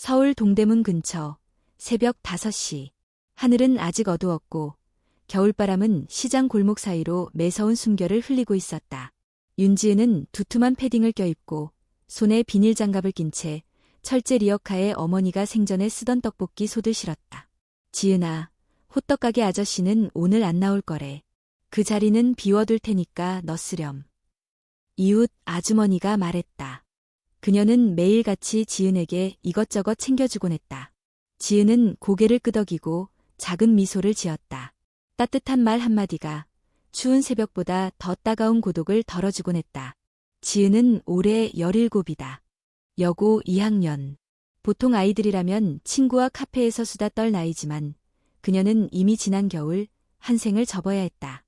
서울 동대문 근처 새벽 5시. 하늘은 아직 어두웠고 겨울바람은 시장 골목 사이로 매서운 숨결을 흘리고 있었다. 윤지은은 두툼한 패딩을 껴입고 손에 비닐 장갑을 낀 채 철제 리어카에 어머니가 생전에 쓰던 떡볶이 솥을 실었다. 지은아, 호떡가게 아저씨는 오늘 안 나올 거래. 그 자리는 비워둘 테니까 너 쓰렴. 이웃 아주머니가 말했다. 그녀는 매일같이 지은에게 이것저것 챙겨주곤 했다. 지은은 고개를 끄덕이고 작은 미소를 지었다. 따뜻한 말 한마디가 추운 새벽보다 더 따가운 고독을 덜어주곤 했다. 지은은 올해 17이다. 여고 2학년. 보통 아이들이라면 친구와 카페에서 수다 떨 나이지만 그녀는 이미 지난 겨울 한 생을 접어야 했다.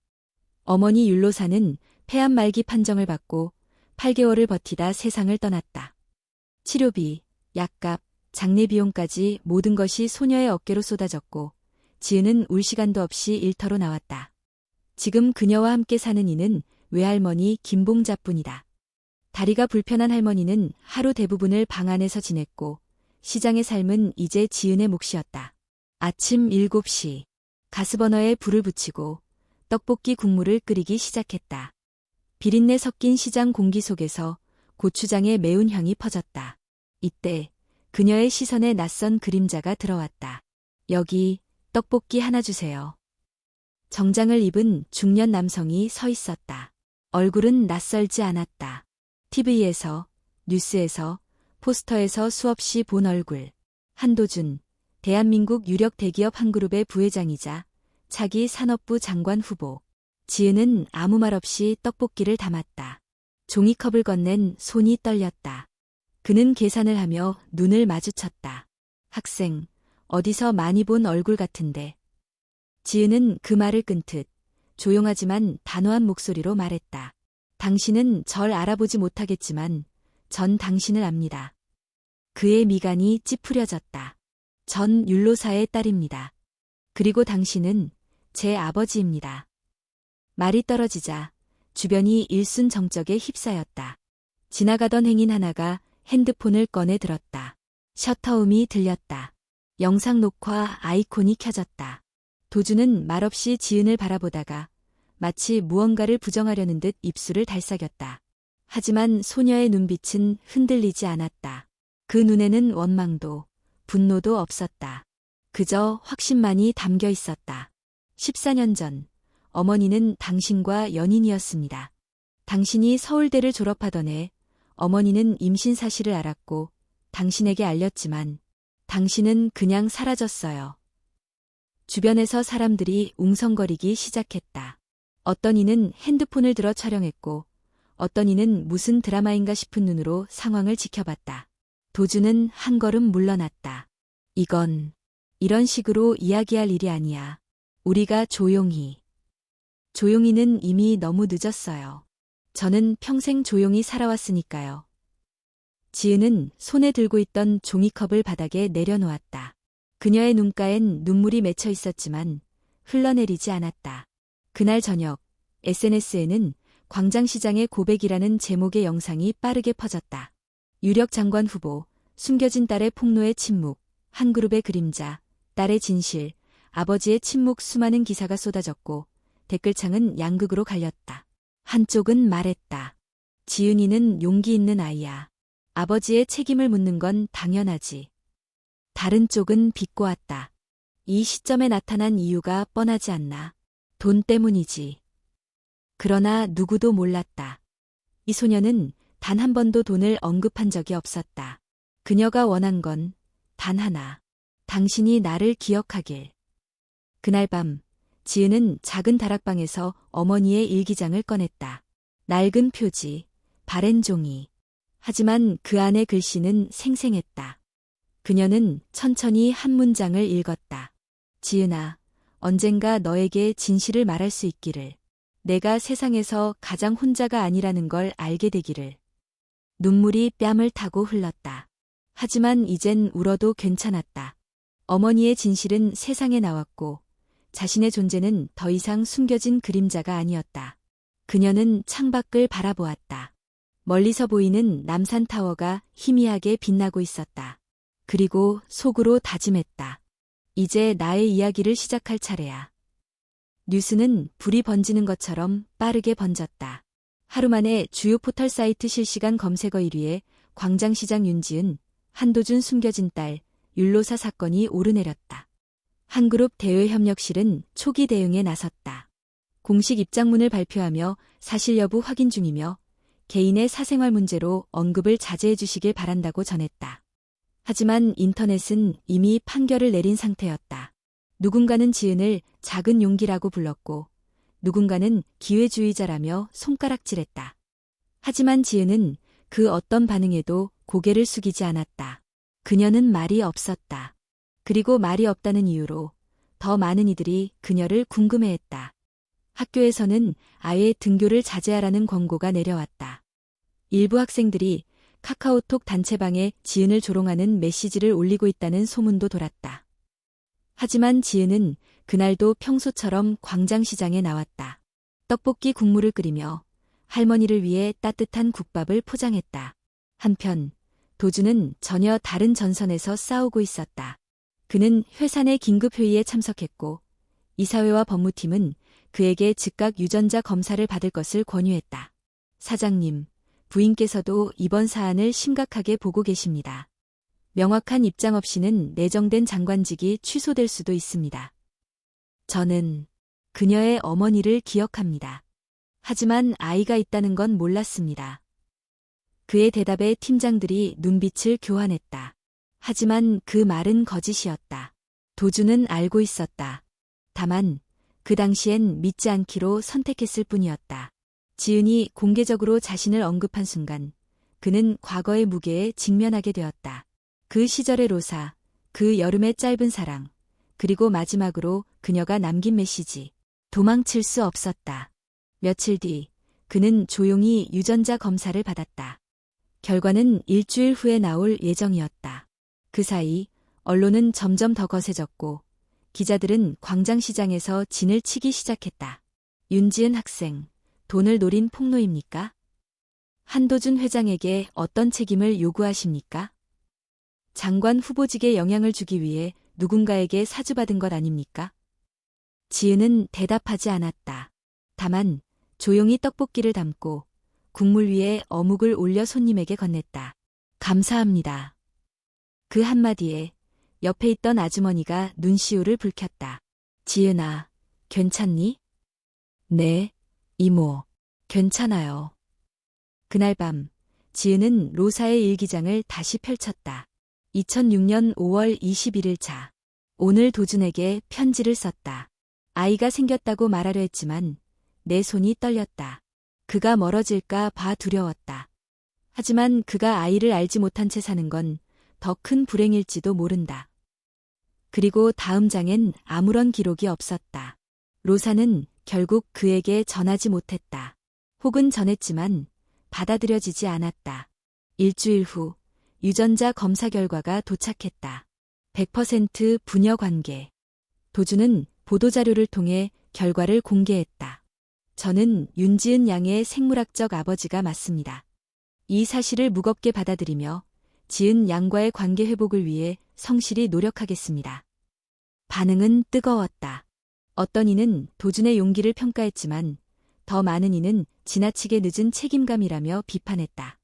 어머니 율로사는 폐암 말기 판정을 받고 8개월을 버티다 세상을 떠났다. 치료비, 약값, 장례 비용까지 모든 것이 소녀의 어깨로 쏟아졌고 지은은 울 시간도 없이 일터로 나왔다. 지금 그녀와 함께 사는 이는 외할머니 김봉자뿐이다. 다리가 불편한 할머니는 하루 대부분을 방 안에서 지냈고 시장의 삶은 이제 지은의 몫이었다. 아침 7시. 가스버너에 불을 붙이고 떡볶이 국물을 끓이기 시작했다. 비린내 섞인 시장 공기 속에서 고추장의 매운 향이 퍼졌다. 이때 그녀의 시선에 낯선 그림자가 들어왔다. 여기 떡볶이 하나 주세요. 정장을 입은 중년 남성이 서 있었다. 얼굴은 낯설지 않았다. TV에서, 뉴스에서, 포스터에서 수없이 본 얼굴. 한도준, 대한민국 유력 대기업 한 그룹의 부회장이자 차기 산업부 장관 후보. 지은은 아무 말 없이 떡볶이를 담았다. 종이컵을 건넨 손이 떨렸다. 그는 계산을 하며 눈을 마주쳤다. 학생, 어디서 많이 본 얼굴 같은데. 지은은 그 말을 끊듯 조용하지만 단호한 목소리로 말했다. 당신은 절 알아보지 못하겠지만 전 당신을 압니다. 그의 미간이 찌푸려졌다. 전 율로사의 딸입니다. 그리고 당신은 제 아버지입니다. 말이 떨어지자 주변이 일순정적에 휩싸였다. 지나가던 행인 하나가 핸드폰을 꺼내 들었다. 셔터음이 들렸다. 영상 녹화 아이콘이 켜졌다. 도주는 말없이 지은을 바라보다가 마치 무언가를 부정하려는 듯 입술을 달싹였다. 하지만 소녀의 눈빛은 흔들리지 않았다. 그 눈에는 원망도, 분노도 없었다. 그저 확신만이 담겨 있었다. 14년 전, 어머니는 당신과 연인이었습니다. 당신이 서울대를 졸업하던 해, 어머니는 임신 사실을 알았고, 당신에게 알렸지만, 당신은 그냥 사라졌어요. 주변에서 사람들이 웅성거리기 시작했다. 어떤 이는 핸드폰을 들어 촬영했고, 어떤 이는 무슨 드라마인가 싶은 눈으로 상황을 지켜봤다. 도주는 한 걸음 물러났다. 이건 이런 식으로 이야기할 일이 아니야. 우리가 조용히. 조용히는 이미 너무 늦었어요. 저는 평생 조용히 살아왔으니까요. 지은은 손에 들고 있던 종이컵을 바닥에 내려놓았다. 그녀의 눈가엔 눈물이 맺혀 있었지만 흘러내리지 않았다. 그날 저녁 SNS에는 광장시장의 고백이라는 제목의 영상이 빠르게 퍼졌다. 유력 장관 후보, 숨겨진 딸의 폭로의 침묵, 한 그룹의 그림자, 딸의 진실, 아버지의 침묵 수많은 기사가 쏟아졌고 댓글창은 양극으로 갈렸다. 한쪽은 말했다. 지은이는 용기 있는 아이야. 아버지의 책임을 묻는 건 당연하지. 다른 쪽은 비꼬았다. 이 시점에 나타난 이유가 뻔하지 않나. 돈 때문이지. 그러나 누구도 몰랐다. 이 소녀는 단 한 번도 돈을 언급한 적이 없었다. 그녀가 원한 건 단 하나. 당신이 나를 기억하길. 그날 밤 지은은 작은 다락방에서 어머니의 일기장을 꺼냈다. 낡은 표지, 바랜 종이. 하지만 그 안의 글씨는 생생했다. 그녀는 천천히 한 문장을 읽었다. 지은아, 언젠가 너에게 진실을 말할 수 있기를. 내가 세상에서 가장 혼자가 아니라는 걸 알게 되기를. 눈물이 뺨을 타고 흘렀다. 하지만 이젠 울어도 괜찮았다. 어머니의 진실은 세상에 나왔고 자신의 존재는 더 이상 숨겨진 그림자가 아니었다. 그녀는 창밖을 바라보았다. 멀리서 보이는 남산타워가 희미하게 빛나고 있었다. 그리고 속으로 다짐했다. 이제 나의 이야기를 시작할 차례야. 뉴스는 불이 번지는 것처럼 빠르게 번졌다. 하루 만에 주요 포털 사이트 실시간 검색어 1위에 광장시장 윤지은, 한도준 숨겨진 딸, 율로사 사건이 오르내렸다. 한 그룹 대외협력실은 초기 대응에 나섰다. 공식 입장문을 발표하며 사실 여부 확인 중이며 개인의 사생활 문제로 언급을 자제해 주시길 바란다고 전했다. 하지만 인터넷은 이미 판결을 내린 상태였다. 누군가는 지은을 작은 용기라고 불렀고 누군가는 기회주의자라며 손가락질했다. 하지만 지은은 그 어떤 반응에도 고개를 숙이지 않았다. 그녀는 말이 없었다. 그리고 말이 없다는 이유로 더 많은 이들이 그녀를 궁금해했다. 학교에서는 아예 등교를 자제하라는 권고가 내려왔다. 일부 학생들이 카카오톡 단체방에 지은을 조롱하는 메시지를 올리고 있다는 소문도 돌았다. 하지만 지은은 그날도 평소처럼 광장시장에 나왔다. 떡볶이 국물을 끓이며 할머니를 위해 따뜻한 국밥을 포장했다. 한편 도준은 전혀 다른 전선에서 싸우고 있었다. 그는 회사 내 긴급회의에 참석했고 이사회와 법무팀은 그에게 즉각 유전자 검사를 받을 것을 권유했다. 사장님, 부인께서도 이번 사안을 심각하게 보고 계십니다. 명확한 입장 없이는 내정된 장관직이 취소될 수도 있습니다. 저는 그녀의 어머니를 기억합니다. 하지만 아이가 있다는 건 몰랐습니다. 그의 대답에 팀장들이 눈빛을 교환했다. 하지만 그 말은 거짓이었다. 도준은 알고 있었다. 다만 그 당시엔 믿지 않기로 선택했을 뿐이었다. 지은이 공개적으로 자신을 언급한 순간 그는 과거의 무게에 직면하게 되었다. 그 시절의 로사, 그 여름의 짧은 사랑, 그리고 마지막으로 그녀가 남긴 메시지. 도망칠 수 없었다. 며칠 뒤 그는 조용히 유전자 검사를 받았다. 결과는 일주일 후에 나올 예정이었다. 그 사이 언론은 점점 더 거세졌고 기자들은 광장시장에서 진을 치기 시작했다. 윤지은 학생, 돈을 노린 폭로입니까? 한도준 회장에게 어떤 책임을 요구하십니까? 장관 후보직에 영향을 주기 위해 누군가에게 사주받은 것 아닙니까? 지은은 대답하지 않았다. 다만 조용히 떡볶이를 담고 국물 위에 어묵을 올려 손님에게 건넸다. 감사합니다. 그 한마디에 옆에 있던 아주머니가 눈시울을 붉혔다. 지은아, 괜찮니? 네, 이모, 괜찮아요. 그날 밤, 지은은 로사의 일기장을 다시 펼쳤다. 2006년 5월 21일 자. 오늘 도준에게 편지를 썼다. 아이가 생겼다고 말하려 했지만 내 손이 떨렸다. 그가 멀어질까 봐 두려웠다. 하지만 그가 아이를 알지 못한 채 사는 건 더 큰 불행일지도 모른다. 그리고 다음 장엔 아무런 기록이 없었다. 로사는 결국 그에게 전하지 못했다. 혹은 전했지만 받아들여지지 않았다. 일주일 후 유전자 검사 결과가 도착했다. 100% 부녀 관계. 도준은 보도자료를 통해 결과를 공개했다. 저는 윤지은 양의 생물학적 아버지가 맞습니다. 이 사실을 무겁게 받아들이며 지은 양과의 관계 회복을 위해 성실히 노력하겠습니다. 반응은 뜨거웠다. 어떤 이는 도준의 용기를 평가했지만 더 많은 이는 지나치게 늦은 책임감이라며 비판했다.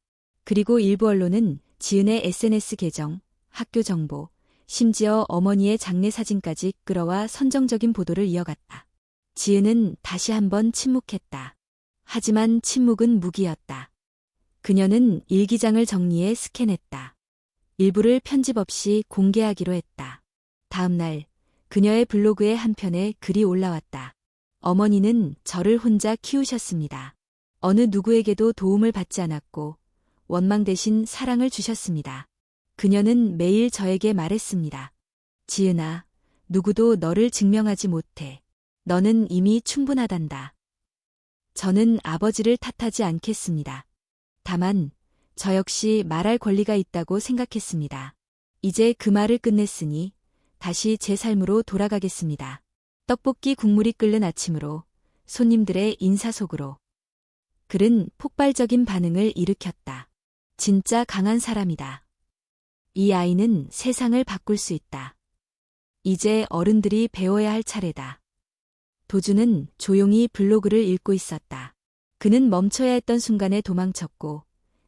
그리고 일부 언론은 지은의 SNS 계정, 학교 정보, 심지어 어머니의 장례 사진까지 끌어와 선정적인 보도를 이어갔다. 지은은 다시 한번 침묵했다. 하지만 침묵은 무기였다. 그녀는 일기장을 정리해 스캔했다. 일부를 편집 없이 공개하기로 했다. 다음 날 그녀의 블로그에 한편의 글이 올라왔다. 어머니는 저를 혼자 키우셨습니다. 어느 누구에게도 도움을 받지 않았고 원망 대신 사랑을 주셨습니다. 그녀는 매일 저에게 말했습니다. 지은아, 누구도 너를 증명하지 못해. 너는 이미 충분하단다. 저는 아버지를 탓하지 않겠습니다. 다만 저 역시 말할 권리가 있다고 생각했습니다. 이제 그 말을 끝냈으니 다시 제 삶으로 돌아가겠습니다. 떡볶이 국물이 끓는 아침으로 손님들의 인사 속으로. 글은 폭발적인 반응을 일으켰다. 진짜 강한 사람이다. 이 아이는 세상을 바꿀 수 있다. 이제 어른들이 배워야 할 차례다. 도준은 조용히 블로그를 읽고 있었다. 그는 멈춰야 했던 순간에 도망쳤고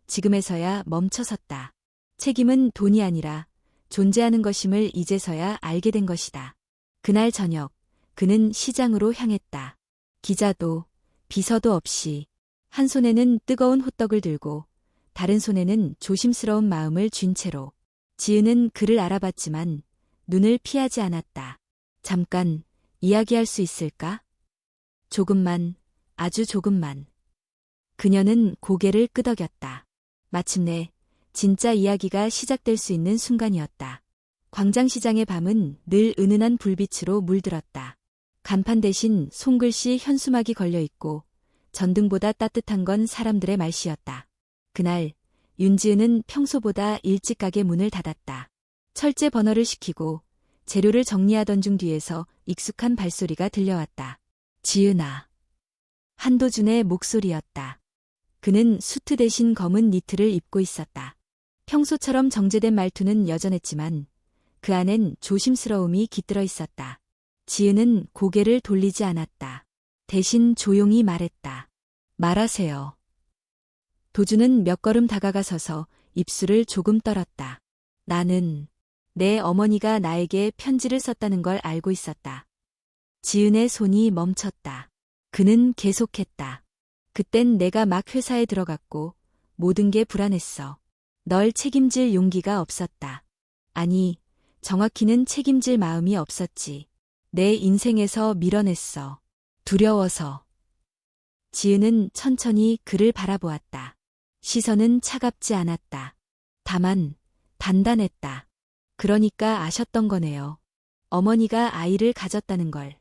지금에서야 멈춰섰다. 책임은 돈이 아니라 존재하는 것임을 이제서야 알게 된 것이다. 그날 저녁 그는 시장으로 향했다. 기자도 비서도 없이 한 손에는 뜨거운 호떡을 들고 다른 손에는 조심스러운 마음을 쥔 채로 지은은 그를 알아봤지만 눈을 피하지 않았다. 잠깐 이야기할 수 있을까? 조금만, 아주 조금만. 그녀는 고개를 끄덕였다. 마침내 진짜 이야기가 시작될 수 있는 순간이었다. 광장시장의 밤은 늘 은은한 불빛으로 물들었다. 간판 대신 손글씨 현수막이 걸려있고 전등보다 따뜻한 건 사람들의 말씨였다. 그날 윤지은은 평소보다 일찍 가게 문을 닫았다. 철제 버너를 식히고 재료를 정리하던 중 뒤에서 익숙한 발소리가 들려왔다. 지은아. 한도준의 목소리였다. 그는 수트 대신 검은 니트를 입고 있었다. 평소처럼 정제된 말투는 여전했지만 그 안엔 조심스러움이 깃들어 있었다. 지은은 고개를 돌리지 않았다. 대신 조용히 말했다. 말하세요. 도준은 몇 걸음 다가가서서 입술을 조금 떨었다. 나는 내 어머니가 나에게 편지를 썼다는 걸 알고 있었다. 지은의 손이 멈췄다. 그는 계속했다. 그땐 내가 막 회사에 들어갔고 모든 게 불안했어. 널 책임질 용기가 없었다. 아니, 정확히는 책임질 마음이 없었지. 내 인생에서 밀어냈어. 두려워서. 지은은 천천히 그를 바라보았다. 시선은 차갑지 않았다. 다만 단단했다. 그러니까 아셨던 거네요. 어머니가 아이를 가졌다는 걸.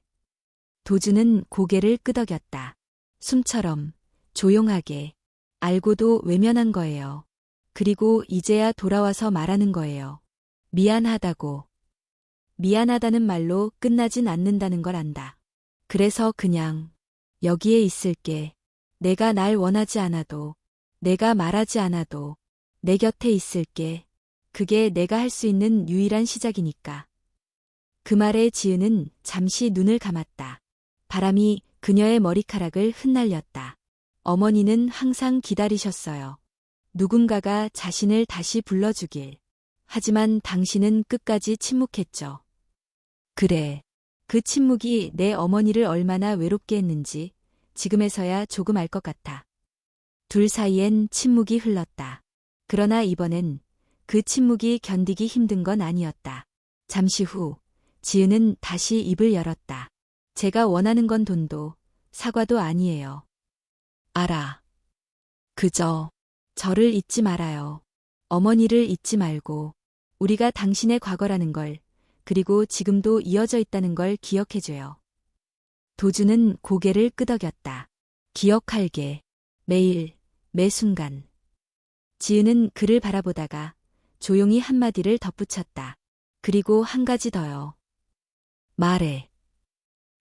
도준은 고개를 끄덕였다. 숨처럼 조용하게. 알고도 외면한 거예요. 그리고 이제야 돌아와서 말하는 거예요. 미안하다고. 미안하다는 말로 끝나진 않는다는 걸 안다. 그래서 그냥 여기에 있을게. 내가 날 원하지 않아도, 내가 말하지 않아도 내 곁에 있을게. 그게 내가 할 수 있는 유일한 시작이니까. 그 말에 지은은 잠시 눈을 감았다. 바람이 그녀의 머리카락을 흩날렸다. 어머니는 항상 기다리셨어요. 누군가가 자신을 다시 불러주길. 하지만 당신은 끝까지 침묵했죠. 그래. 그 침묵이 내 어머니를 얼마나 외롭게 했는지 지금에서야 조금 알 것 같아. 둘 사이엔 침묵이 흘렀다. 그러나 이번엔 그 침묵이 견디기 힘든 건 아니었다. 잠시 후 지은은 다시 입을 열었다. 제가 원하는 건 돈도 사과도 아니에요. 알아. 그저 저를 잊지 말아요. 어머니를 잊지 말고 우리가 당신의 과거라는 걸, 그리고 지금도 이어져 있다는 걸 기억해줘요. 도준은 고개를 끄덕였다. 기억할게. 매일, 매 순간. 지은은 그를 바라보다가 조용히 한마디를 덧붙였다. 그리고 한 가지 더요. 말해.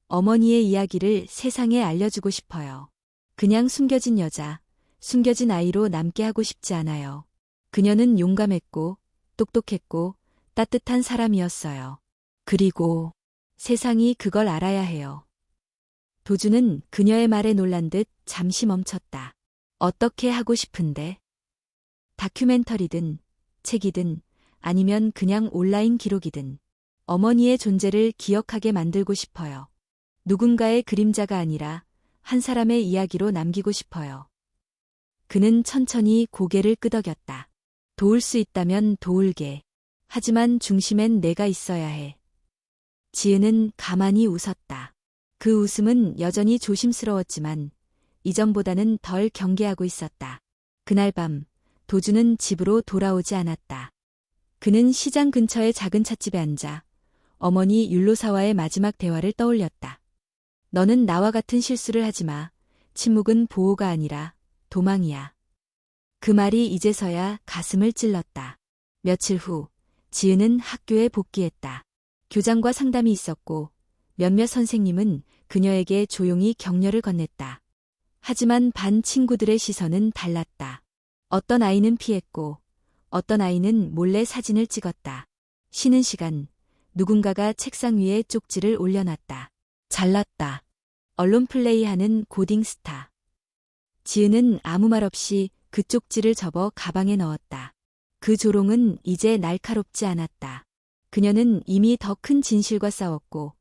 어머니의 이야기를 세상에 알려주고 싶어요. 그냥 숨겨진 여자, 숨겨진 아이로 남게 하고 싶지 않아요. 그녀는 용감했고, 똑똑했고, 따뜻한 사람이었어요. 그리고 세상이 그걸 알아야 해요. 도준은 그녀의 말에 놀란 듯 잠시 멈췄다. 어떻게 하고 싶은데? 다큐멘터리든, 책이든, 아니면 그냥 온라인 기록이든, 어머니의 존재를 기억하게 만들고 싶어요. 누군가의 그림자가 아니라 한 사람의 이야기로 남기고 싶어요. 그는 천천히 고개를 끄덕였다. 도울 수 있다면 도울게. 하지만 중심엔 내가 있어야 해. 지은은 가만히 웃었다. 그 웃음은 여전히 조심스러웠지만 이전보다는 덜 경계하고 있었다. 그날 밤 도준은 집으로 돌아오지 않았다. 그는 시장 근처의 작은 찻집에 앉아 어머니 율로사와의 마지막 대화를 떠올렸다. 너는 나와 같은 실수를 하지 마. 침묵은 보호가 아니라 도망이야. 그 말이 이제서야 가슴을 찔렀다. 며칠 후 지은은 학교에 복귀했다. 교장과 상담이 있었고 몇몇 선생님은 그녀에게 조용히 격려를 건넸다. 하지만 반 친구들의 시선은 달랐다. 어떤 아이는 피했고 어떤 아이는 몰래 사진을 찍었다. 쉬는 시간, 누군가가 책상 위에 쪽지를 올려놨다. 잘났다. 언론 플레이하는 고딩 스타. 지은은 아무 말 없이 그 쪽지를 접어 가방에 넣었다. 그 조롱은 이제 날카롭지 않았다. 그녀는 이미 더 큰 진실과 싸웠고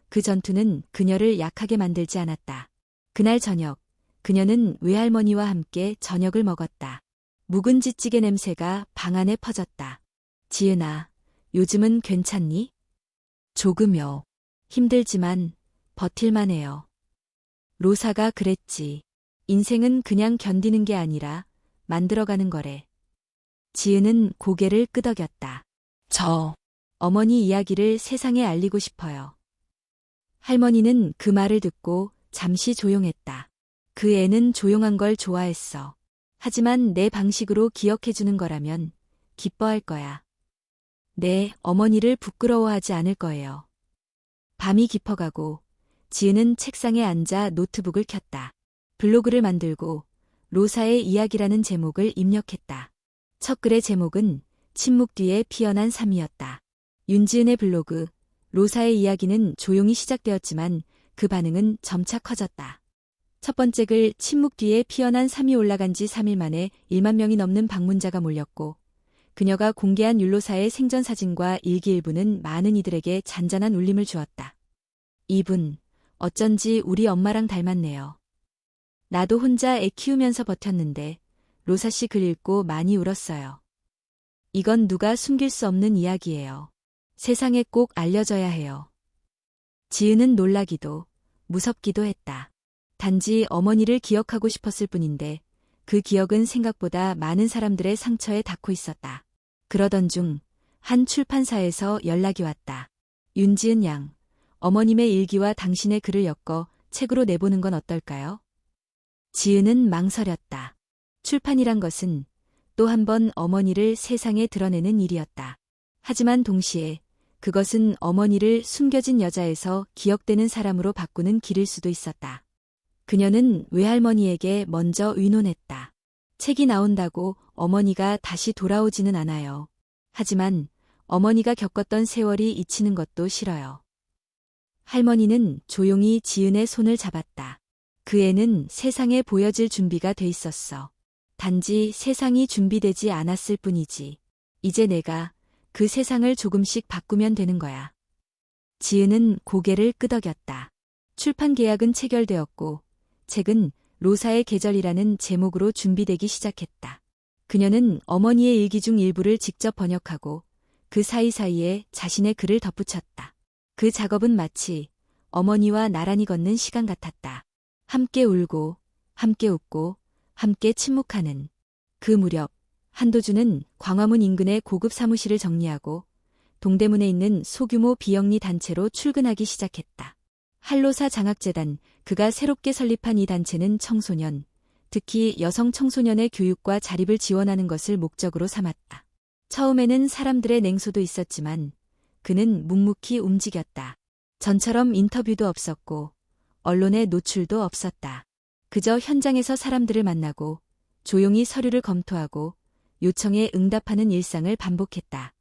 그 전투는 그녀를 약하게 만들지 않았다. 그날 저녁, 그녀는 외할머니와 함께 저녁을 먹었다. 묵은지 찌개 냄새가 방 안에 퍼졌다. 지은아, 요즘은 괜찮니? 조금요. 힘들지만 버틸만 해요. 로사가 그랬지. 인생은 그냥 견디는 게 아니라 만들어가는 거래. 지은은 고개를 끄덕였다. 어머니 이야기를 세상에 알리고 싶어요. 할머니는 그 말을 듣고 잠시 조용했다. 그 애는 조용한 걸 좋아했어. 하지만 내 방식으로 기억해주는 거라면 기뻐할 거야. 네, 어머니를 부끄러워하지 않을 거예요. 밤이 깊어가고 지은은 책상에 앉아 노트북을 켰다. 블로그를 만들고 로사의 이야기라는 제목을 입력했다. 첫 글의 제목은 침묵 뒤에 피어난 삶이었다. 윤지은의 블로그, 로사의 이야기는 조용히 시작되었지만 그 반응은 점차 커졌다. 첫 번째 글 침묵 뒤에 피어난 삶이 올라간 지 3일 만에 1만 명이 넘는 방문자가 몰렸고 그녀가 공개한 율로사의 생전 사진과 일기일부는 많은 이들에게 잔잔한 울림을 주었다. 이분, 어쩐지 우리 엄마랑 닮았네요. 나도 혼자 애 키우면서 버텼는데 로사 씨 글 읽고 많이 울었어요. 이건 누가 숨길 수 없는 이야기예요. 세상에 꼭 알려져야 해요. 지은은 놀라기도 무섭기도 했다. 단지 어머니를 기억하고 싶었을 뿐인데 그 기억은 생각보다 많은 사람들의 상처에 닿고 있었다. 그러던 중 한 출판사에서 연락이 왔다. 윤지은 양, 어머님의 일기와 당신의 글을 엮어 책으로 내보는 건 어떨까요? 지은은 망설였다. 출판이란 것은 또 한 번 어머니를 세상에 드러내는 일이었다. 하지만 동시에 그것은 어머니를 숨겨진 여자에서 기억되는 사람으로 바꾸는 길일 수도 있었다. 그녀는 외할머니에게 먼저 의논했다. 책이 나온다고 어머니가 다시 돌아오지는 않아요. 하지만 어머니가 겪었던 세월이 잊히는 것도 싫어요. 할머니는 조용히 지은의 손을 잡았다. 그 애는 세상에 보여질 준비가 돼 있었어. 단지 세상이 준비되지 않았을 뿐이지. 이제 내가 그 세상을 조금씩 바꾸면 되는 거야. 지은은 고개를 끄덕였다. 출판 계약은 체결되었고 책은 로사의 계절이라는 제목으로 준비되기 시작했다. 그녀는 어머니의 일기 중 일부를 직접 번역하고 그 사이사이에 자신의 글을 덧붙였다. 그 작업은 마치 어머니와 나란히 걷는 시간 같았다. 함께 울고, 함께 웃고, 함께 침묵하는. 그 무렵 한도준은 광화문 인근의 고급 사무실을 정리하고 동대문에 있는 소규모 비영리 단체로 출근하기 시작했다. 할로사 장학재단, 그가 새롭게 설립한 이 단체는 청소년, 특히 여성 청소년의 교육과 자립을 지원하는 것을 목적으로 삼았다. 처음에는 사람들의 냉소도 있었지만 그는 묵묵히 움직였다. 전처럼 인터뷰도 없었고 언론에 노출도 없었다. 그저 현장에서 사람들을 만나고 조용히 서류를 검토하고 요청에 응답하는 일상을 반복했다.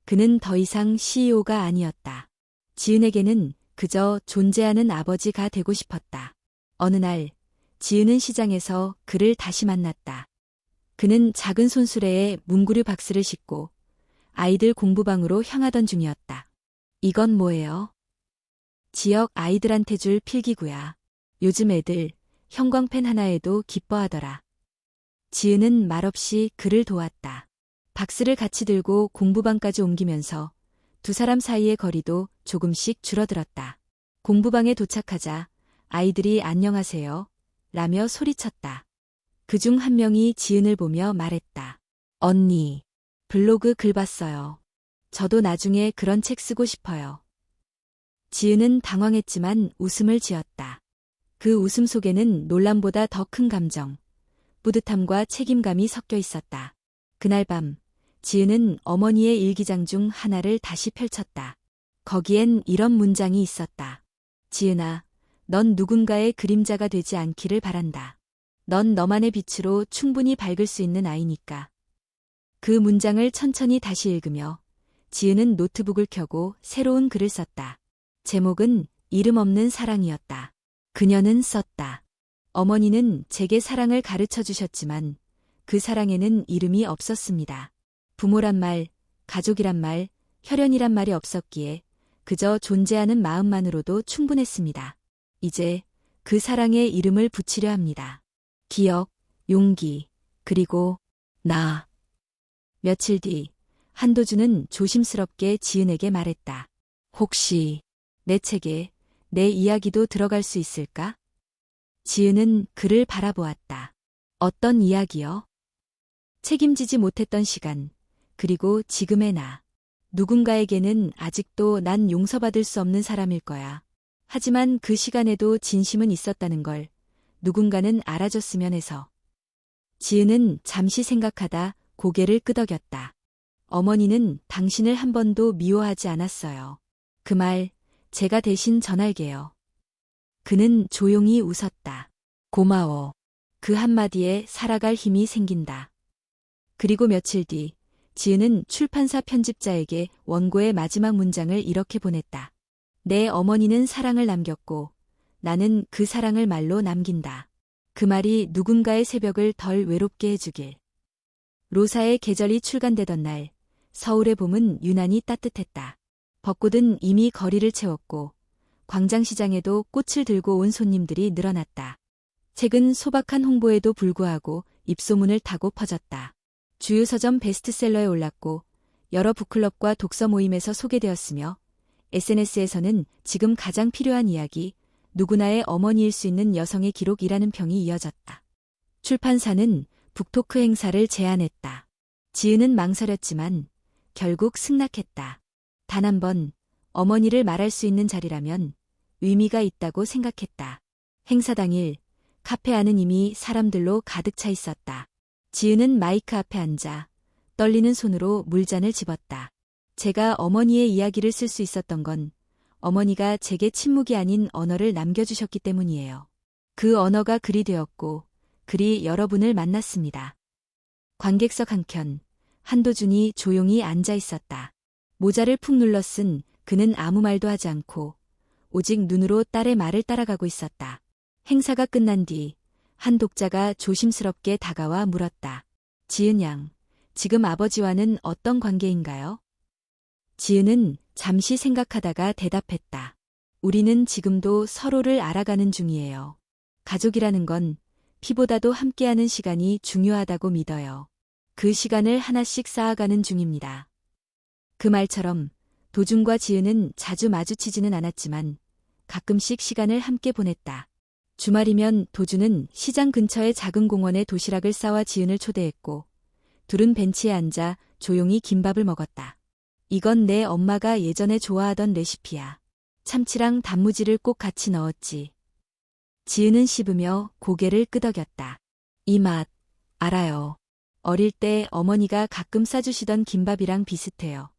그는 더 이상 CEO가 아니었다. 지은에게는 그저 존재하는 아버지가 되고 싶었다. 어느 날 지은은 시장에서 그를 다시 만났다. 그는 작은 손수레에 문구류 박스를 싣고 아이들 공부방으로 향하던 중이었다. 이건 뭐예요? 지역 아이들한테 줄 필기구야. 요즘 애들 형광펜 하나에도 기뻐하더라. 지은은 말없이 그를 도왔다. 박스를 같이 들고 공부방까지 옮기면서 두 사람 사이의 거리도 조금씩 줄어들었다. 공부방에 도착하자 아이들이 안녕하세요 라며 소리쳤다. 그중 한 명이 지은을 보며 말했다. 언니, 블로그 글 봤어요. 저도 나중에 그런 책 쓰고 싶어요. 지은은 당황했지만 웃음을 지었다. 그 웃음 속에는 놀람보다 더 큰 감정, 뿌듯함과 책임감이 섞여 있었다. 그날 밤, 지은은 어머니의 일기장 중 하나를 다시 펼쳤다. 거기엔 이런 문장이 있었다. 지은아, 넌 누군가의 그림자가 되지 않기를 바란다. 넌 너만의 빛으로 충분히 밝을 수 있는 아이니까. 그 문장을 천천히 다시 읽으며 지은은 노트북을 켜고 새로운 글을 썼다. 제목은 이름 없는 사랑이었다. 그녀는 썼다. 어머니는 제게 사랑을 가르쳐 주셨지만 그 사랑에는 이름이 없었습니다. 부모란 말, 가족이란 말, 혈연이란 말이 없었기에 그저 존재하는 마음만으로도 충분했습니다. 이제 그 사랑에 이름을 붙이려 합니다. 기억, 용기, 그리고 나. 며칠 뒤 한도준은 조심스럽게 지은에게 말했다. 혹시 내 책에 내 이야기도 들어갈 수 있을까? 지은은 그를 바라보았다. 어떤 이야기요? 책임지지 못했던 시간, 그리고 지금의 나. 누군가에게는 아직도 난 용서받을 수 없는 사람일 거야. 하지만 그 시간에도 진심은 있었다는 걸 누군가는 알아줬으면 해서. 지은은 잠시 생각하다 고개를 끄덕였다. 어머니는 당신을 한 번도 미워하지 않았어요. 그 말 제가 대신 전할게요. 그는 조용히 웃었다. 고마워. 그 한마디에 살아갈 힘이 생긴다. 그리고 며칠 뒤 지은은 출판사 편집자에게 원고의 마지막 문장을 이렇게 보냈다. 내 어머니는 사랑을 남겼고 나는 그 사랑을 말로 남긴다. 그 말이 누군가의 새벽을 덜 외롭게 해주길. 로사의 계절이 출간되던 날 서울의 봄은 유난히 따뜻했다. 벚꽃은 이미 거리를 채웠고 광장시장에도 꽃을 들고 온 손님들이 늘어났다. 책은 소박한 홍보에도 불구하고 입소문을 타고 퍼졌다. 주요 서점 베스트셀러에 올랐고 여러 북클럽과 독서 모임에서 소개되었으며 SNS에서는 지금 가장 필요한 이야기, 누구나의 어머니일 수 있는 여성의 기록이라는 평이 이어졌다. 출판사는 북토크 행사를 제안했다. 지은은 망설였지만 결국 승낙했다. 단 한 번 어머니를 말할 수 있는 자리라면 의미가 있다고 생각했다. 행사 당일 카페 안은 이미 사람들로 가득 차 있었다. 지은은 마이크 앞에 앉아 떨리는 손으로 물잔을 집었다. 제가 어머니의 이야기를 쓸 수 있었던 건 어머니가 제게 침묵이 아닌 언어를 남겨주셨기 때문이에요. 그 언어가 글이 되었고 글이 여러분을 만났습니다. 관객석 한켠 한도준이 조용히 앉아 있었다. 모자를 푹 눌러 쓴 그는 아무 말도 하지 않고 오직 눈으로 딸의 말을 따라가고 있었다. 행사가 끝난 뒤 한 독자가 조심스럽게 다가와 물었다. 지은 양, 지금 아버지와는 어떤 관계인가요? 지은은 잠시 생각하다가 대답했다. 우리는 지금도 서로를 알아가는 중이에요. 가족이라는 건 피보다도 함께하는 시간이 중요하다고 믿어요. 그 시간을 하나씩 쌓아가는 중입니다. 그 말처럼 도준과 지은은 자주 마주치지는 않았지만 가끔씩 시간을 함께 보냈다. 주말이면 도준은 시장 근처의 작은 공원에 도시락을 싸와 지은을 초대했고 둘은 벤치에 앉아 조용히 김밥을 먹었다. 이건 내 엄마가 예전에 좋아하던 레시피야. 참치랑 단무지를 꼭 같이 넣었지. 지은은 씹으며 고개를 끄덕였다. 이 맛, 알아요. 어릴 때 어머니가 가끔 싸주시던 김밥이랑 비슷해요.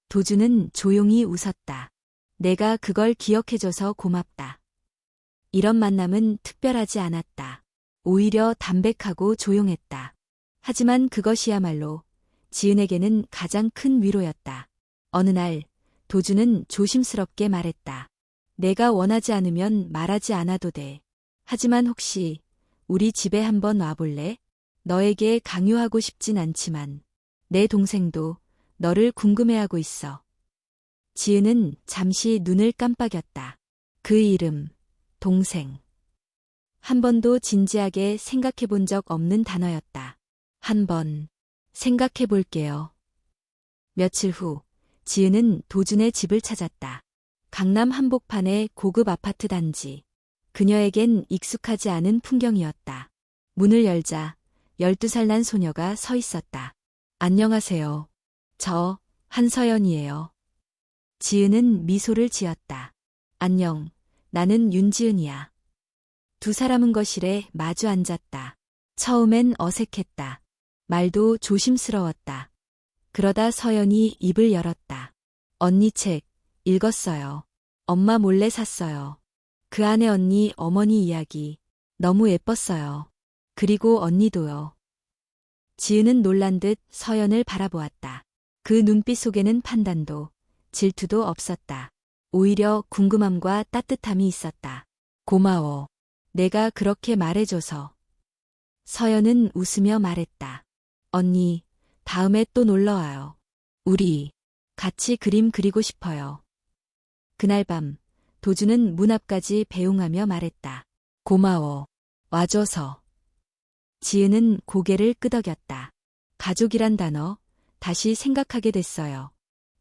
도준은 조용히 웃었다. 내가 그걸 기억해줘서 고맙다. 이런 만남은 특별하지 않았다. 오히려 담백하고 조용했다. 하지만 그것이야말로 지은에게는 가장 큰 위로였다. 어느 날 도준은 조심스럽게 말했다. 내가 원하지 않으면 말하지 않아도 돼. 하지만 혹시 우리 집에 한번 와볼래? 너에게 강요하고 싶진 않지만 내 동생도 너를 궁금해하고 있어. 지은은 잠시 눈을 깜빡였다. 그 이름, 동생. 한 번도 진지하게 생각해 본 적 없는 단어였다. 한번 생각해 볼게요. 며칠 후 지은은 도준의 집을 찾았다. 강남 한복판의 고급 아파트 단지. 그녀에겐 익숙하지 않은 풍경이었다. 문을 열자 12살 난 소녀가 서 있었다. 안녕하세요. 저 한서연이에요. 지은은 미소를 지었다. 안녕, 나는 윤지은이야. 두 사람은 거실에 마주 앉았다. 처음엔 어색했다. 말도 조심스러웠다. 그러다 서연이 입을 열었다. 언니 책 읽었어요. 엄마 몰래 샀어요. 그 안에 언니 어머니 이야기 너무 예뻤어요. 그리고 언니도요. 지은은 놀란 듯 서연을 바라보았다. 그 눈빛 속에는 판단도, 질투도 없었다. 오히려 궁금함과 따뜻함이 있었다. 고마워. 내가 그렇게 말해줘서. 서연은 웃으며 말했다. 언니, 다음에 또 놀러와요. 우리 같이 그림 그리고 싶어요. 그날 밤 도주는 문 앞까지 배웅하며 말했다. 고마워. 와줘서. 지은은 고개를 끄덕였다. 가족이란 단어 다시 생각하게 됐어요.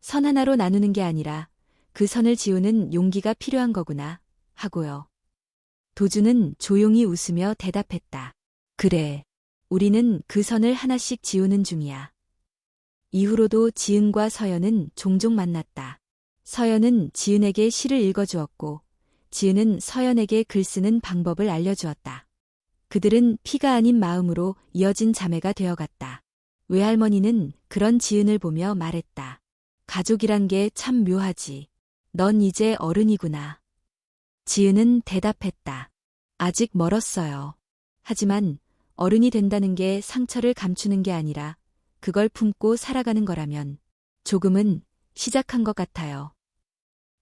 선 하나로 나누는 게 아니라 그 선을 지우는 용기가 필요한 거구나 하고요. 도주는 조용히 웃으며 대답했다. 그래. 우리는 그 선을 하나씩 지우는 중이야. 이후로도 지은과 서연은 종종 만났다. 서연은 지은에게 시를 읽어주었고 지은은 서연에게 글 쓰는 방법을 알려주었다. 그들은 피가 아닌 마음으로 이어진 자매가 되어갔다. 외할머니는 그런 지은을 보며 말했다. 가족이란 게 참 묘하지. 넌 이제 어른이구나. 지은은 대답했다. 아직 멀었어요. 하지만 어른이 된다는 게 상처를 감추는 게 아니라 그걸 품고 살아가는 거라면 조금은 시작한 것 같아요.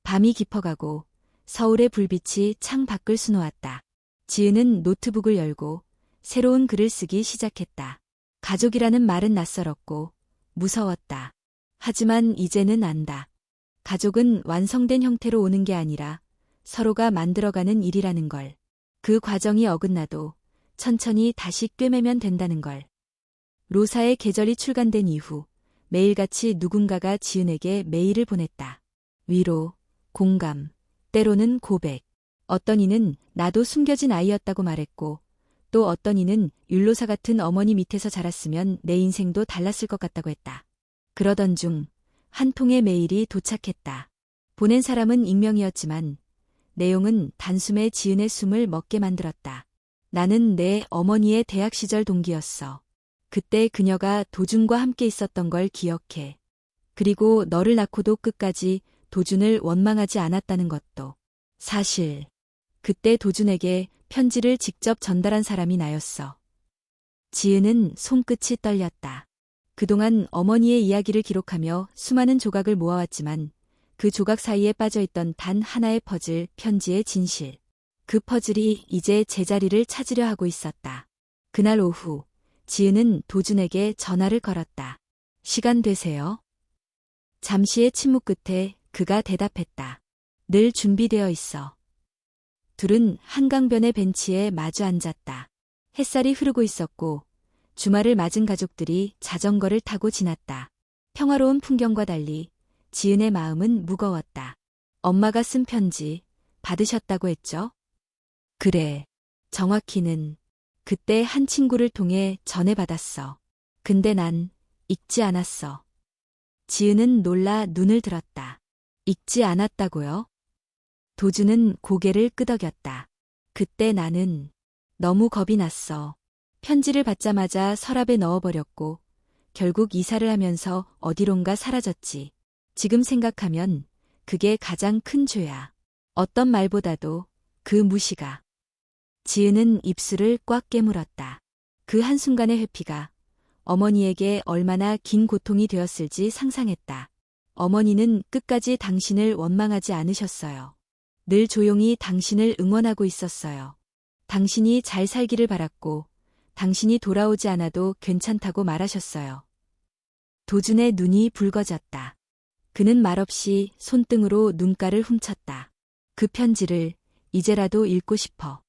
밤이 깊어가고 서울의 불빛이 창 밖을 수놓았다. 지은은 노트북을 열고 새로운 글을 쓰기 시작했다. 가족이라는 말은 낯설었고 무서웠다. 하지만 이제는 안다. 가족은 완성된 형태로 오는 게 아니라 서로가 만들어가는 일이라는 걸. 그 과정이 어긋나도 천천히 다시 꿰매면 된다는 걸. 로사의 계절이 출간된 이후 매일같이 누군가가 지은에게 메일을 보냈다. 위로, 공감, 때로는 고백. 어떤 이는 나도 숨겨진 아이였다고 말했고 또 어떤 이는 율로사 같은 어머니 밑에서 자랐으면 내 인생도 달랐을 것 같다고 했다. 그러던 중 한 통의 메일이 도착했다. 보낸 사람은 익명이었지만 내용은 단숨에 지은의 숨을 멎게 만들었다. 나는 내 어머니의 대학 시절 동기였어. 그때 그녀가 도준과 함께 있었던 걸 기억해. 그리고 너를 낳고도 끝까지 도준을 원망하지 않았다는 것도. 사실 그때 도준에게 편지를 직접 전달한 사람이 나였어. 지은은 손끝이 떨렸다. 그동안 어머니의 이야기를 기록하며 수많은 조각을 모아왔지만 그 조각 사이에 빠져있던 단 하나의 퍼즐, 편지의 진실. 그 퍼즐이 이제 제자리를 찾으려 하고 있었다. 그날 오후 지은은 도준에게 전화를 걸었다. 시간 되세요? 잠시의 침묵 끝에 그가 대답했다. 늘 준비되어 있어. 둘은 한강변의 벤치에 마주 앉았다. 햇살이 흐르고 있었고 주말을 맞은 가족들이 자전거를 타고 지났다. 평화로운 풍경과 달리 지은의 마음은 무거웠다. 엄마가 쓴 편지 받으셨다고 했죠? 그래. 정확히는 그때 한 친구를 통해 전해받았어. 근데 난 읽지 않았어. 지은은 놀라 눈을 들었다. 읽지 않았다고요? 도주는 고개를 끄덕였다. 그때 나는 너무 겁이 났어. 편지를 받자마자 서랍에 넣어버렸고 결국 이사를 하면서 어디론가 사라졌지. 지금 생각하면 그게 가장 큰 죄야. 어떤 말보다도 그 무시가. 지은은 입술을 꽉 깨물었다. 그 한순간의 회피가 어머니에게 얼마나 긴 고통이 되었을지 상상했다. 어머니는 끝까지 당신을 원망하지 않으셨어요. 늘 조용히 당신을 응원하고 있었어요. 당신이 잘 살기를 바랐고 당신이 돌아오지 않아도 괜찮다고 말하셨어요. 도준의 눈이 붉어졌다. 그는 말없이 손등으로 눈가를 훔쳤다. 그 편지를 이제라도 읽고 싶어.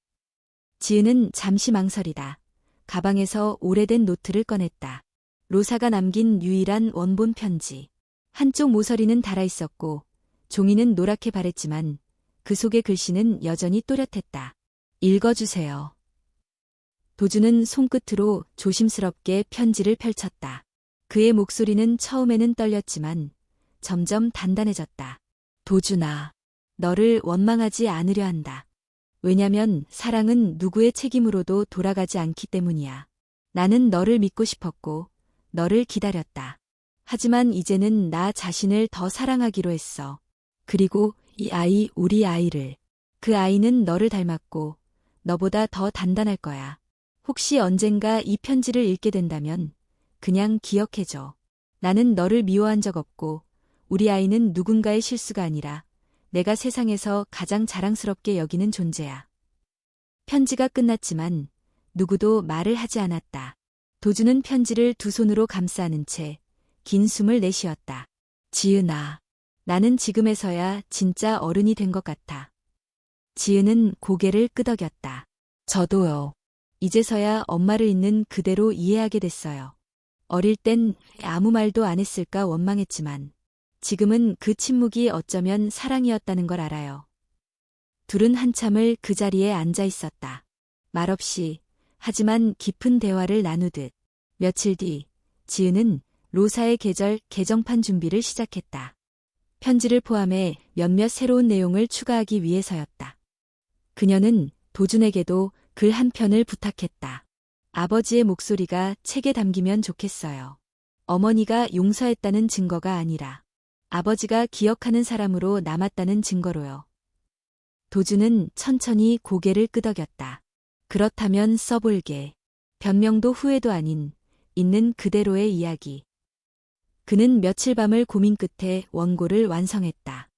지은은 잠시 망설이다. 가방에서 오래된 노트를 꺼냈다. 로사가 남긴 유일한 원본 편지. 한쪽 모서리는 닳아있었고 종이는 노랗게 바랬지만 그 속의 글씨는 여전히 또렷했다. 읽어주세요. 도주는 손끝으로 조심스럽게 편지를 펼쳤다. 그의 목소리는 처음에는 떨렸지만 점점 단단해졌다. 도준아, 너를 원망하지 않으려 한다. 왜냐면 사랑은 누구의 책임으로도 돌아가지 않기 때문이야. 나는 너를 믿고 싶었고 너를 기다렸다. 하지만 이제는 나 자신을 더 사랑하기로 했어. 그리고 이 아이, 우리 아이를. 그 아이는 너를 닮았고 너보다 더 단단할 거야. 혹시 언젠가 이 편지를 읽게 된다면 그냥 기억해줘. 나는 너를 미워한 적 없고 우리 아이는 누군가의 실수가 아니라 내가 세상에서 가장 자랑스럽게 여기는 존재야. 편지가 끝났지만 누구도 말을 하지 않았다. 도주는 편지를 두 손으로 감싸 안은 채 긴 숨을 내쉬었다. 지은아, 나는 지금에서야 진짜 어른이 된 것 같아. 지은은 고개를 끄덕였다. 저도요. 이제서야 엄마를 있는 그대로 이해하게 됐어요. 어릴 땐 아무 말도 안 했을까 원망했지만 지금은 그 침묵이 어쩌면 사랑이었다는 걸 알아요. 둘은 한참을 그 자리에 앉아 있었다. 말없이 하지만 깊은 대화를 나누듯. 며칠 뒤 지은은 로사의 계절 개정판 준비를 시작했다. 편지를 포함해 몇몇 새로운 내용을 추가하기 위해서였다. 그녀는 도준에게도 글 한 편을 부탁했다. 아버지의 목소리가 책에 담기면 좋겠어요. 어머니가 용서했다는 증거가 아니라 아버지가 기억하는 사람으로 남았다는 증거로요. 도준은 천천히 고개를 끄덕였다. 그렇다면 써볼게. 변명도 후회도 아닌 있는 그대로의 이야기. 그는 며칠 밤을 고민 끝에 원고를 완성했다.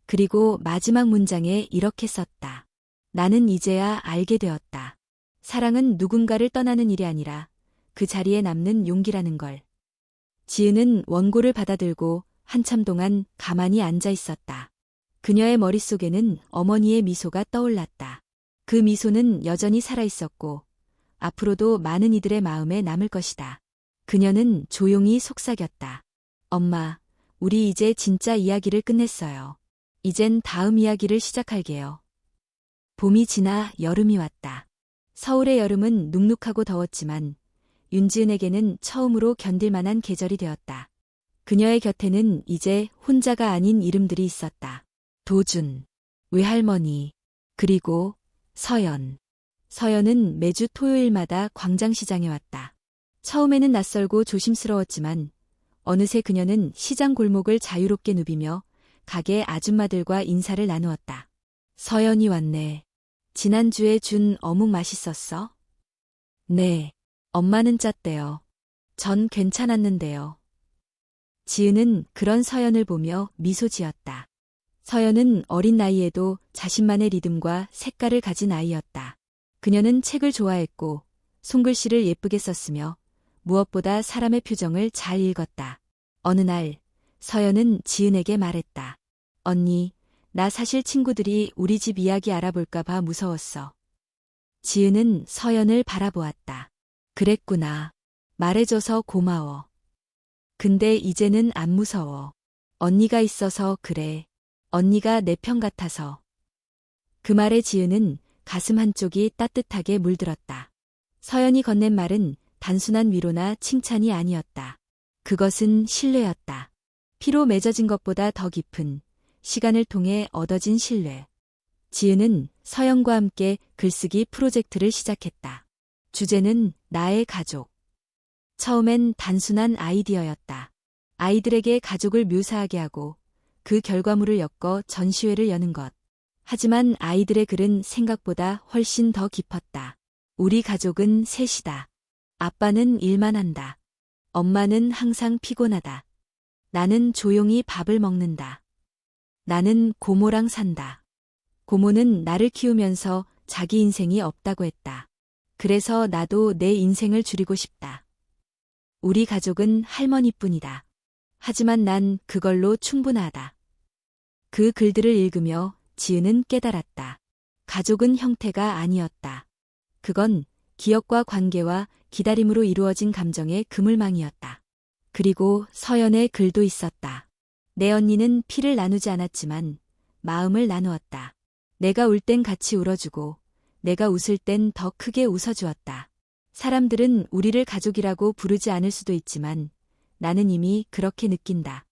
그리고 마지막 문장에 이렇게 썼다. 나는 이제야 알게 되었다. 사랑은 누군가를 떠나는 일이 아니라 그 자리에 남는 용기라는 걸. 지은은 원고를 받아들고 한참 동안 가만히 앉아 있었다. 그녀의 머릿속에는 어머니의 미소가 떠올랐다. 그 미소는 여전히 살아있었고 앞으로도 많은 이들의 마음에 남을 것이다. 그녀는 조용히 속삭였다. 엄마, 우리 이제 진짜 이야기를 끝냈어요. 이젠 다음 이야기를 시작할게요. 봄이 지나 여름이 왔다. 서울의 여름은 눅눅하고 더웠지만 윤지은에게는 처음으로 견딜 만한 계절이 되었다. 그녀의 곁에는 이제 혼자가 아닌 이름들이 있었다. 도준, 외할머니, 그리고 서연. 서연은 매주 토요일마다 광장시장에 왔다. 처음에는 낯설고 조심스러웠지만 어느새 그녀는 시장 골목을 자유롭게 누비며 가게 아줌마들과 인사를 나누었다. 서연이 왔네. 지난주에 준 어묵 맛있었어? 네. 엄마는 짰대요. 전 괜찮았는데요. 지은은 그런 서연을 보며 미소 지었다. 서연은 어린 나이에도 자신만의 리듬과 색깔을 가진 아이였다. 그녀는 책을 좋아했고 손글씨를 예쁘게 썼으며 무엇보다 사람의 표정을 잘 읽었다. 어느 날 서연은 지은에게 말했다. 언니, 나 사실 친구들이 우리 집 이야기 알아볼까 봐 무서웠어. 지은은 서연을 바라보았다. 그랬구나. 말해줘서 고마워. 근데 이제는 안 무서워. 언니가 있어서 그래. 언니가 내 편 같아서. 그 말에 지은은 가슴 한쪽이 따뜻하게 물들었다. 서연이 건넨 말은 단순한 위로나 칭찬이 아니었다. 그것은 신뢰였다. 피로 맺어진 것보다 더 깊은 시간을 통해 얻어진 신뢰. 지은은 서연과 함께 글쓰기 프로젝트를 시작했다. 주제는 나의 가족. 처음엔 단순한 아이디어였다. 아이들에게 가족을 묘사하게 하고 그 결과물을 엮어 전시회를 여는 것. 하지만 아이들의 글은 생각보다 훨씬 더 깊었다. 우리 가족은 셋이다. 아빠는 일만 한다. 엄마는 항상 피곤하다. 나는 조용히 밥을 먹는다. 나는 고모랑 산다. 고모는 나를 키우면서 자기 인생이 없다고 했다. 그래서 나도 내 인생을 줄이고 싶다. 우리 가족은 할머니뿐이다. 하지만 난 그걸로 충분하다. 그 글들을 읽으며 지은은 깨달았다. 가족은 형태가 아니었다. 그건 기억과 관계와 기다림으로 이루어진 감정의 그물망이었다. 그리고 서연의 글도 있었다. 내 언니는 피를 나누지 않았지만 마음을 나누었다. 내가 울 땐 같이 울어주고 내가 웃을 땐 더 크게 웃어주었다. 사람들은 우리를 가족이라고 부르지 않을 수도 있지만 나는 이미 그렇게 느낀다.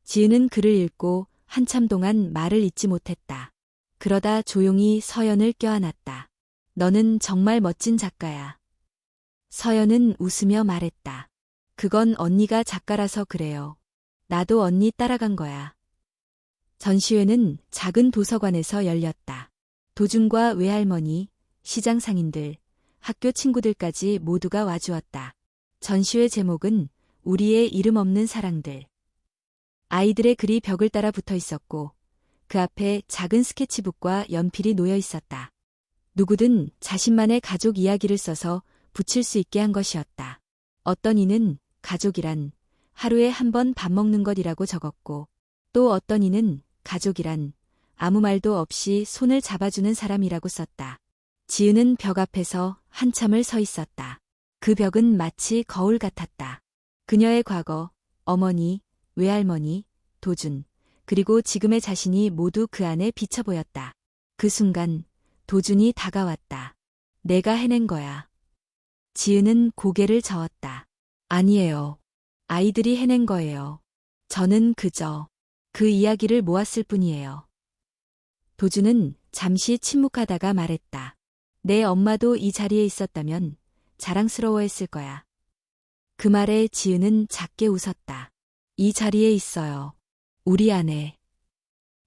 지은은 글을 읽고 한참 동안 말을 잇지 못했다. 그러다 조용히 서연을 껴안았다. 너는 정말 멋진 작가야. 서연은 웃으며 말했다. 그건 언니가 작가라서 그래요. 나도 언니 따라간 거야. 전시회는 작은 도서관에서 열렸다. 도준과 외할머니, 시장 상인들, 학교 친구들까지 모두가 와주었다. 전시회 제목은 우리의 이름 없는 사랑들. 아이들의 글이 벽을 따라 붙어 있었고 그 앞에 작은 스케치북과 연필이 놓여 있었다. 누구든 자신만의 가족 이야기를 써서 붙일 수 있게 한 것이었다. 어떤 이는 가족이란 하루에 한 번 밥 먹는 것이라고 적었고 또 어떤 이는 가족이란 아무 말도 없이 손을 잡아주는 사람이라고 썼다. 지은은 벽 앞에서 한참을 서 있었다. 그 벽은 마치 거울 같았다. 그녀의 과거, 어머니, 외할머니, 도준, 그리고 지금의 자신이 모두 그 안에 비쳐 보였다. 그 순간 도준이 다가왔다. 내가 해낸 거야. 지은은 고개를 저었다. 아니에요. 아이들이 해낸 거예요. 저는 그저 그 이야기를 모았을 뿐이에요. 도준은 잠시 침묵하다가 말했다. 내 엄마도 이 자리에 있었다면 자랑스러워했을 거야. 그 말에 지은은 작게 웃었다. 이 자리에 있어요. 우리 아내.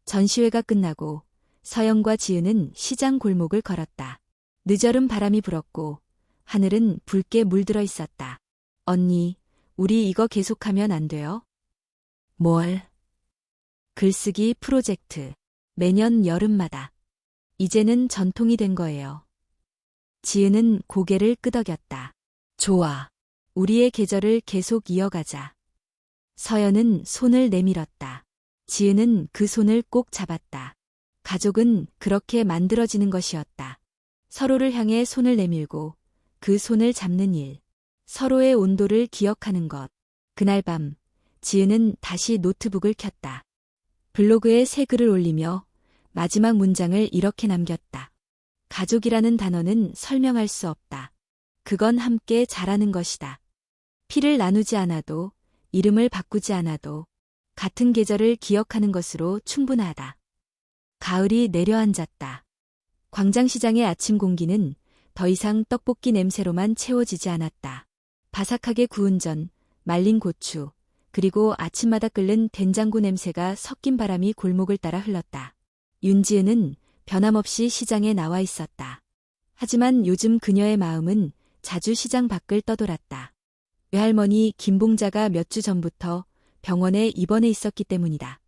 전시회가 끝나고 서영과 지은은 시장 골목을 걸었다. 늦어름 바람이 불었고 하늘은 붉게 물들어 있었다. 언니, 우리 이거 계속하면 안 돼요? 뭘? 글쓰기 프로젝트. 매년 여름마다. 이제는 전통이 된 거예요. 지은은 고개를 끄덕였다. 좋아. 우리의 계절을 계속 이어가자. 서연은 손을 내밀었다. 지은은 그 손을 꼭 잡았다. 가족은 그렇게 만들어지는 것이었다. 서로를 향해 손을 내밀고 그 손을 잡는 일. 서로의 온도를 기억하는 것. 그날 밤, 지은은 다시 노트북을 켰다. 블로그에 새 글을 올리며 마지막 문장을 이렇게 남겼다. 가족이라는 단어는 설명할 수 없다. 그건 함께 자라는 것이다. 피를 나누지 않아도, 이름을 바꾸지 않아도, 같은 계절을 기억하는 것으로 충분하다. 가을이 내려앉았다. 광장시장의 아침 공기는 더 이상 떡볶이 냄새로만 채워지지 않았다. 바삭하게 구운 전, 말린 고추, 그리고 아침마다 끓는 된장구 냄새가 섞인 바람이 골목을 따라 흘렀다. 윤지은은 변함없이 시장에 나와 있었다. 하지만 요즘 그녀의 마음은 자주 시장 밖을 떠돌았다. 외할머니 김봉자가 몇 주 전부터 병원에 입원해 있었기 때문이다.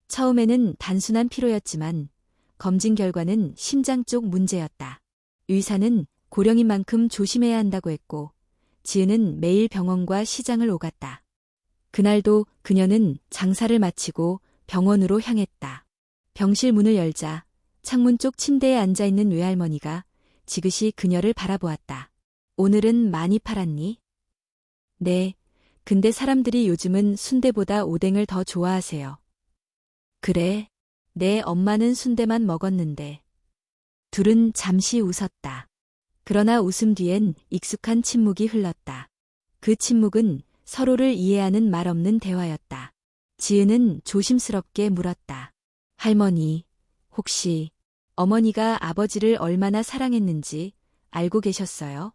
처음에는 단순한 피로였지만 검진 결과는 심장 쪽 문제였다. 의사는 고령인 만큼 조심해야 한다고 했고 지은은 매일 병원과 시장을 오갔다. 그날도 그녀는 장사를 마치고 병원으로 향했다. 병실 문을 열자 창문 쪽 침대에 앉아있는 외할머니가 지그시 그녀를 바라보았다. 오늘은 많이 팔았니? 네, 근데 사람들이 요즘은 순대보다 오뎅을 더 좋아하세요. 그래, 내 엄마는 순대만 먹었는데. 둘은 잠시 웃었다. 그러나 웃음 뒤엔 익숙한 침묵이 흘렀다. 그 침묵은 서로를 이해하는 말 없는 대화였다. 지은은 조심스럽게 물었다. 할머니, 혹시 어머니가 아버지를 얼마나 사랑했는지 알고 계셨어요?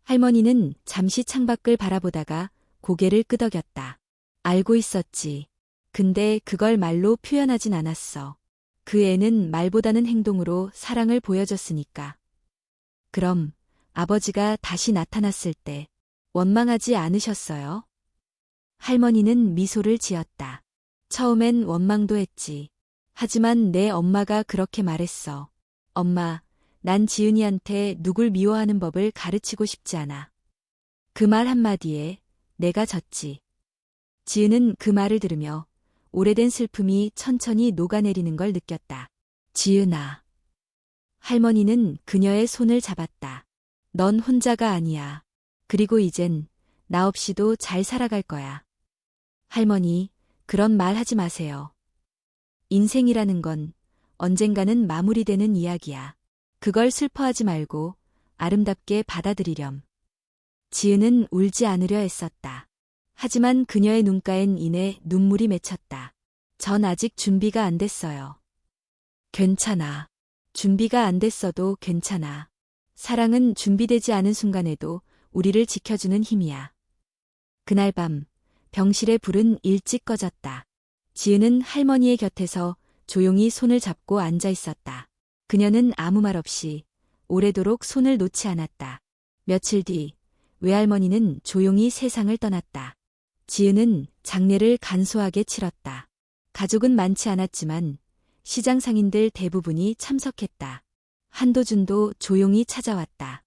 할머니는 잠시 창밖을 바라보다가 고개를 끄덕였다. 알고 있었지. 근데 그걸 말로 표현하진 않았어. 그 애는 말보다는 행동으로 사랑을 보여줬으니까. 그럼 아버지가 다시 나타났을 때 원망하지 않으셨어요? 할머니는 미소를 지었다. 처음엔 원망도 했지. 하지만 내 엄마가 그렇게 말했어. 엄마, 난 지은이한테 누굴 미워하는 법을 가르치고 싶지 않아. 그 말 한마디에 내가 졌지. 지은은 그 말을 들으며 오래된 슬픔이 천천히 녹아내리는 걸 느꼈다. 지은아. 할머니는 그녀의 손을 잡았다. 넌 혼자가 아니야. 그리고 이젠 나 없이도 잘 살아갈 거야. 할머니, 그런 말 하지 마세요. 인생이라는 건 언젠가는 마무리되는 이야기야. 그걸 슬퍼하지 말고 아름답게 받아들이렴. 지은은 울지 않으려 애썼다. 하지만 그녀의 눈가엔 이내 눈물이 맺혔다. 전 아직 준비가 안 됐어요. 괜찮아. 준비가 안 됐어도 괜찮아. 사랑은 준비되지 않은 순간에도 우리를 지켜주는 힘이야. 그날 밤 병실의 불은 일찍 꺼졌다. 지은은 할머니의 곁에서 조용히 손을 잡고 앉아 있었다. 그녀는 아무 말 없이 오래도록 손을 놓지 않았다. 며칠 뒤 외할머니는 조용히 세상을 떠났다. 지은은 장례를 간소하게 치렀다. 가족은 많지 않았지만 시장 상인들 대부분이 참석했다. 한도준도 조용히 찾아왔다.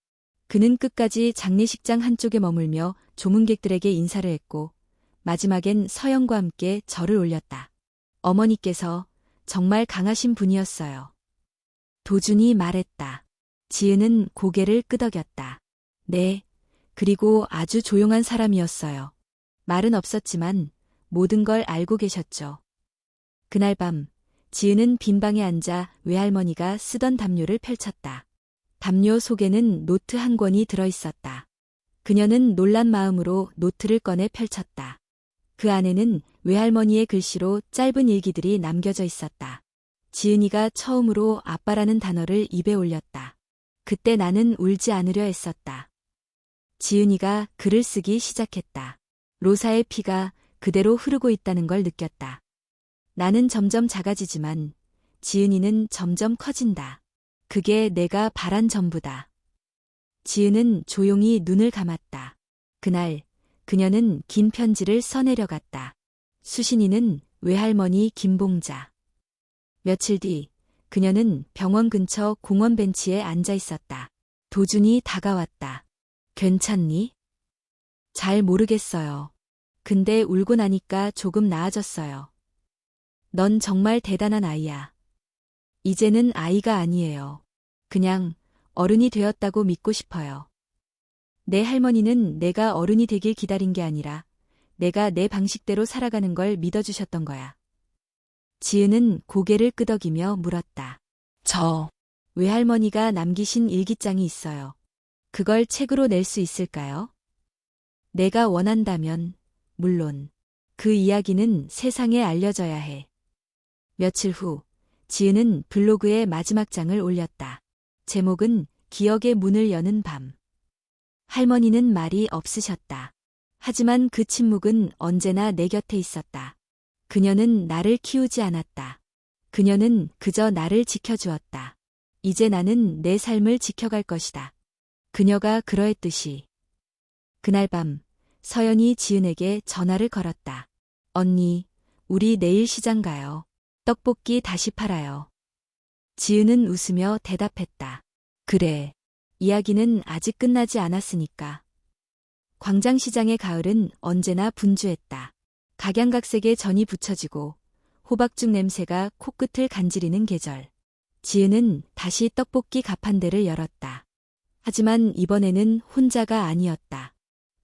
그는 끝까지 장례식장 한쪽에 머물며 조문객들에게 인사를 했고 마지막엔 서영과 함께 절을 올렸다. 어머니께서 정말 강하신 분이었어요. 도준이 말했다. 지은은 고개를 끄덕였다. 네, 그리고 아주 조용한 사람이었어요. 말은 없었지만 모든 걸 알고 계셨죠. 그날 밤 지은은 빈방에 앉아 외할머니가 쓰던 담요를 펼쳤다. 담요 속에는 노트 한 권이 들어있었다. 그녀는 놀란 마음으로 노트를 꺼내 펼쳤다. 그 안에는 외할머니의 글씨로 짧은 일기들이 남겨져 있었다. 지은이가 처음으로 아빠라는 단어를 입에 올렸다. 그때 나는 울지 않으려 애썼다. 지은이가 글을 쓰기 시작했다. 로사의 피가 그대로 흐르고 있다는 걸 느꼈다. 나는 점점 작아지지만 지은이는 점점 커진다. 그게 내가 바란 전부다. 지은은 조용히 눈을 감았다. 그날 그녀는 긴 편지를 써내려갔다. 수신이는 외할머니 김봉자. 며칠 뒤 그녀는 병원 근처 공원 벤치에 앉아 있었다. 도준이 다가왔다. 괜찮니? 잘 모르겠어요. 근데 울고 나니까 조금 나아졌어요. 넌 정말 대단한 아이야. 이제는 아이가 아니에요. 그냥 어른이 되었다고 믿고 싶어요. 내 할머니는 내가 어른이 되길 기다린 게 아니라 내가 내 방식대로 살아가는 걸 믿어주셨던 거야. 지은은 고개를 끄덕이며 물었다. 저 외할머니가 남기신 일기장이 있어요. 그걸 책으로 낼 수 있을까요? 내가 원한다면, 물론. 그 이야기는 세상에 알려져야 해. 며칠 후, 지은은 블로그에 마지막 장을 올렸다. 제목은 기억의 문을 여는 밤. 할머니는 말이 없으셨다. 하지만 그 침묵은 언제나 내 곁에 있었다. 그녀는 나를 키우지 않았다. 그녀는 그저 나를 지켜주었다. 이제 나는 내 삶을 지켜갈 것이다. 그녀가 그러했듯이. 그날 밤 서연이 지은에게 전화를 걸었다. 언니, 우리 내일 시장 가요. 떡볶이 다시 팔아요. 지은은 웃으며 대답했다. 그래. 이야기는 아직 끝나지 않았으니까. 광장시장의 가을은 언제나 분주했다. 각양각색의 전이 붙여지고 호박죽 냄새가 코끝을 간지리는 계절. 지은은 다시 떡볶이 가판대를 열었다. 하지만 이번에는 혼자가 아니었다.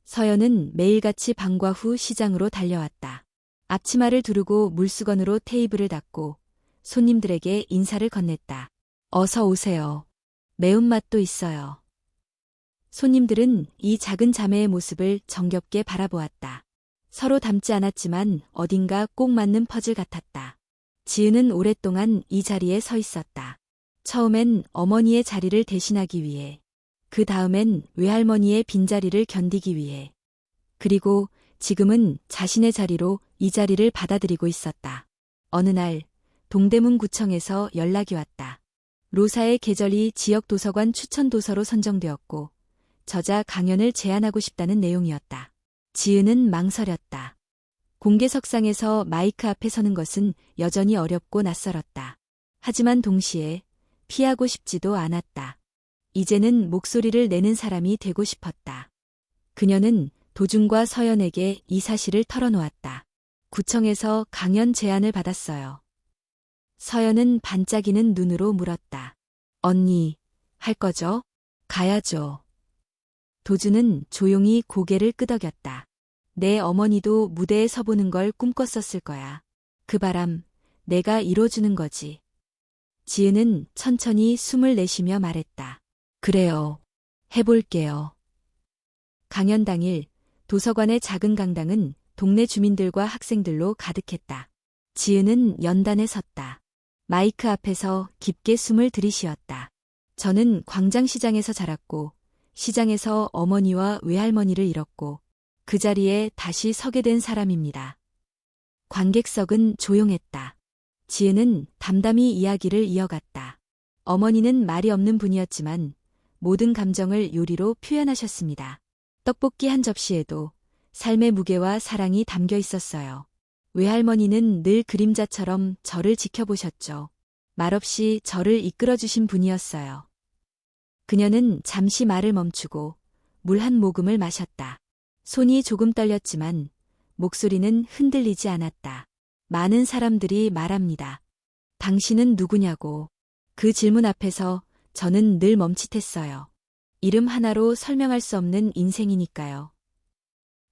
서연은 매일같이 방과 후 시장으로 달려왔다. 앞치마를 두르고 물수건으로 테이블을 닦고 손님들에게 인사를 건넸다. 어서 오세요. 매운맛도 있어요. 손님들은 이 작은 자매의 모습을 정겹게 바라보았다. 서로 닮지 않았지만 어딘가 꼭 맞는 퍼즐 같았다. 지은은 오랫동안 이 자리에 서 있었다. 처음엔 어머니의 자리를 대신하기 위해, 그 다음엔 외할머니의 빈자리를 견디기 위해, 그리고 지금은 자신의 자리로 이 자리를 받아들이고 있었다. 어느 날 동대문 구청에서 연락이 왔다. 로사의 계절이 지역 도서관 추천 도서로 선정되었고 저자 강연을 제안하고 싶다는 내용이었다. 지은은 망설였다. 공개석상에서 마이크 앞에 서는 것은 여전히 어렵고 낯설었다. 하지만 동시에 피하고 싶지도 않았다. 이제는 목소리를 내는 사람이 되고 싶었다. 그녀는 도준과 서연에게 이 사실을 털어놓았다. 구청에서 강연 제안을 받았어요. 서연은 반짝이는 눈으로 물었다. 언니, 할 거죠? 가야죠. 도준은 조용히 고개를 끄덕였다. 내 어머니도 무대에 서보는 걸 꿈꿨었을 거야. 그 바람, 내가 이뤄주는 거지. 지은은 천천히 숨을 내쉬며 말했다. 그래요. 해볼게요. 강연 당일 도서관의 작은 강당은 동네 주민들과 학생들로 가득했다. 지은은 연단에 섰다. 마이크 앞에서 깊게 숨을 들이쉬었다. 저는 광장시장에서 자랐고 시장에서 어머니와 외할머니를 잃었고 그 자리에 다시 서게 된 사람입니다. 관객석은 조용했다. 지은은 담담히 이야기를 이어갔다. 어머니는 말이 없는 분이었지만 모든 감정을 요리로 표현하셨습니다. 떡볶이 한 접시에도 삶의 무게와 사랑이 담겨 있었어요. 외할머니는 늘 그림자처럼 저를 지켜보셨죠. 말없이 저를 이끌어주신 분이었어요. 그녀는 잠시 말을 멈추고 물 한 모금을 마셨다. 손이 조금 떨렸지만 목소리는 흔들리지 않았다. 많은 사람들이 말합니다. 당신은 누구냐고. 그 질문 앞에서 저는 늘 멈칫했어요. 이름 하나로 설명할 수 없는 인생이니까요.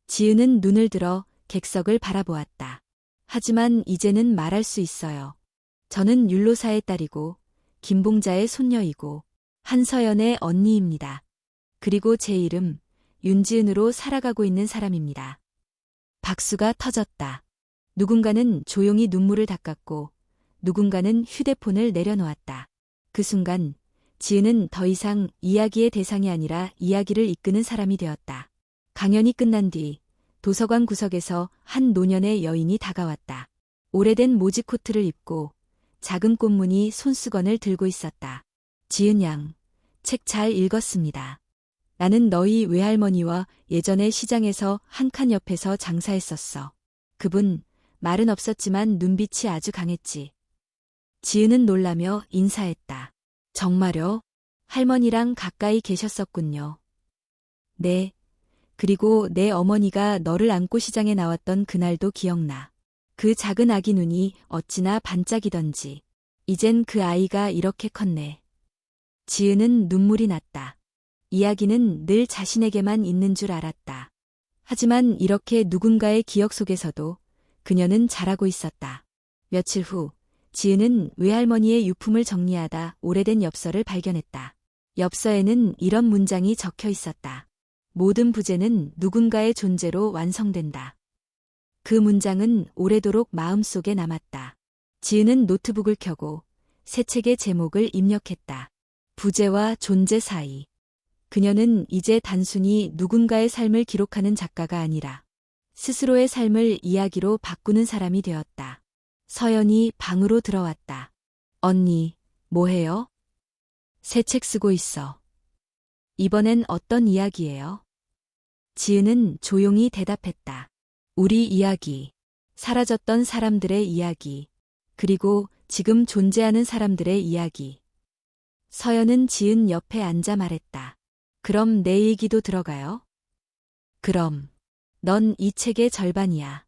지은은 눈을 들어 객석을 바라보았다. 하지만 이제는 말할 수 있어요. 저는 율로사의 딸이고 김봉자의 손녀이고 한서연의 언니입니다. 그리고 제 이름 윤지은으로 살아가고 있는 사람입니다. 박수가 터졌다. 누군가는 조용히 눈물을 닦았고 누군가는 휴대폰을 내려놓았다. 그 순간 지은은 더 이상 이야기의 대상이 아니라 이야기를 이끄는 사람이 되었다. 강연이 끝난 뒤 도서관 구석에서 한 노년의 여인이 다가왔다. 오래된 모지 코트를 입고 작은 꽃무늬 손수건을 들고 있었다. 지은 양, 책 잘 읽었습니다. 나는 너희 외할머니와 예전에 시장에서 한 칸 옆에서 장사했었어. 그분, 말은 없었지만 눈빛이 아주 강했지. 지은은 놀라며 인사했다. 정말요? 할머니랑 가까이 계셨었군요. 네. 그리고 내 어머니가 너를 안고 시장에 나왔던 그날도 기억나. 그 작은 아기 눈이 어찌나 반짝이던지. 이젠 그 아이가 이렇게 컸네. 지은은 눈물이 났다. 이야기는 늘 자신에게만 있는 줄 알았다. 하지만 이렇게 누군가의 기억 속에서도 그녀는 자라고 있었다. 며칠 후 지은은 외할머니의 유품을 정리하다 오래된 엽서를 발견했다. 엽서에는 이런 문장이 적혀 있었다. 모든 부재는 누군가의 존재로 완성된다. 그 문장은 오래도록 마음속에 남았다. 지은은 노트북을 켜고 새 책의 제목을 입력했다. 부재와 존재 사이. 그녀는 이제 단순히 누군가의 삶을 기록하는 작가가 아니라 스스로의 삶을 이야기로 바꾸는 사람이 되었다. 서연이 방으로 들어왔다. 언니, 뭐해요? 새 책 쓰고 있어. 이번엔 어떤 이야기예요? 지은은 조용히 대답했다. 우리 이야기. 사라졌던 사람들의 이야기. 그리고 지금 존재하는 사람들의 이야기. 서연은 지은 옆에 앉아 말했다. 그럼 내 얘기도 들어가요? 그럼. 넌 이 책의 절반이야.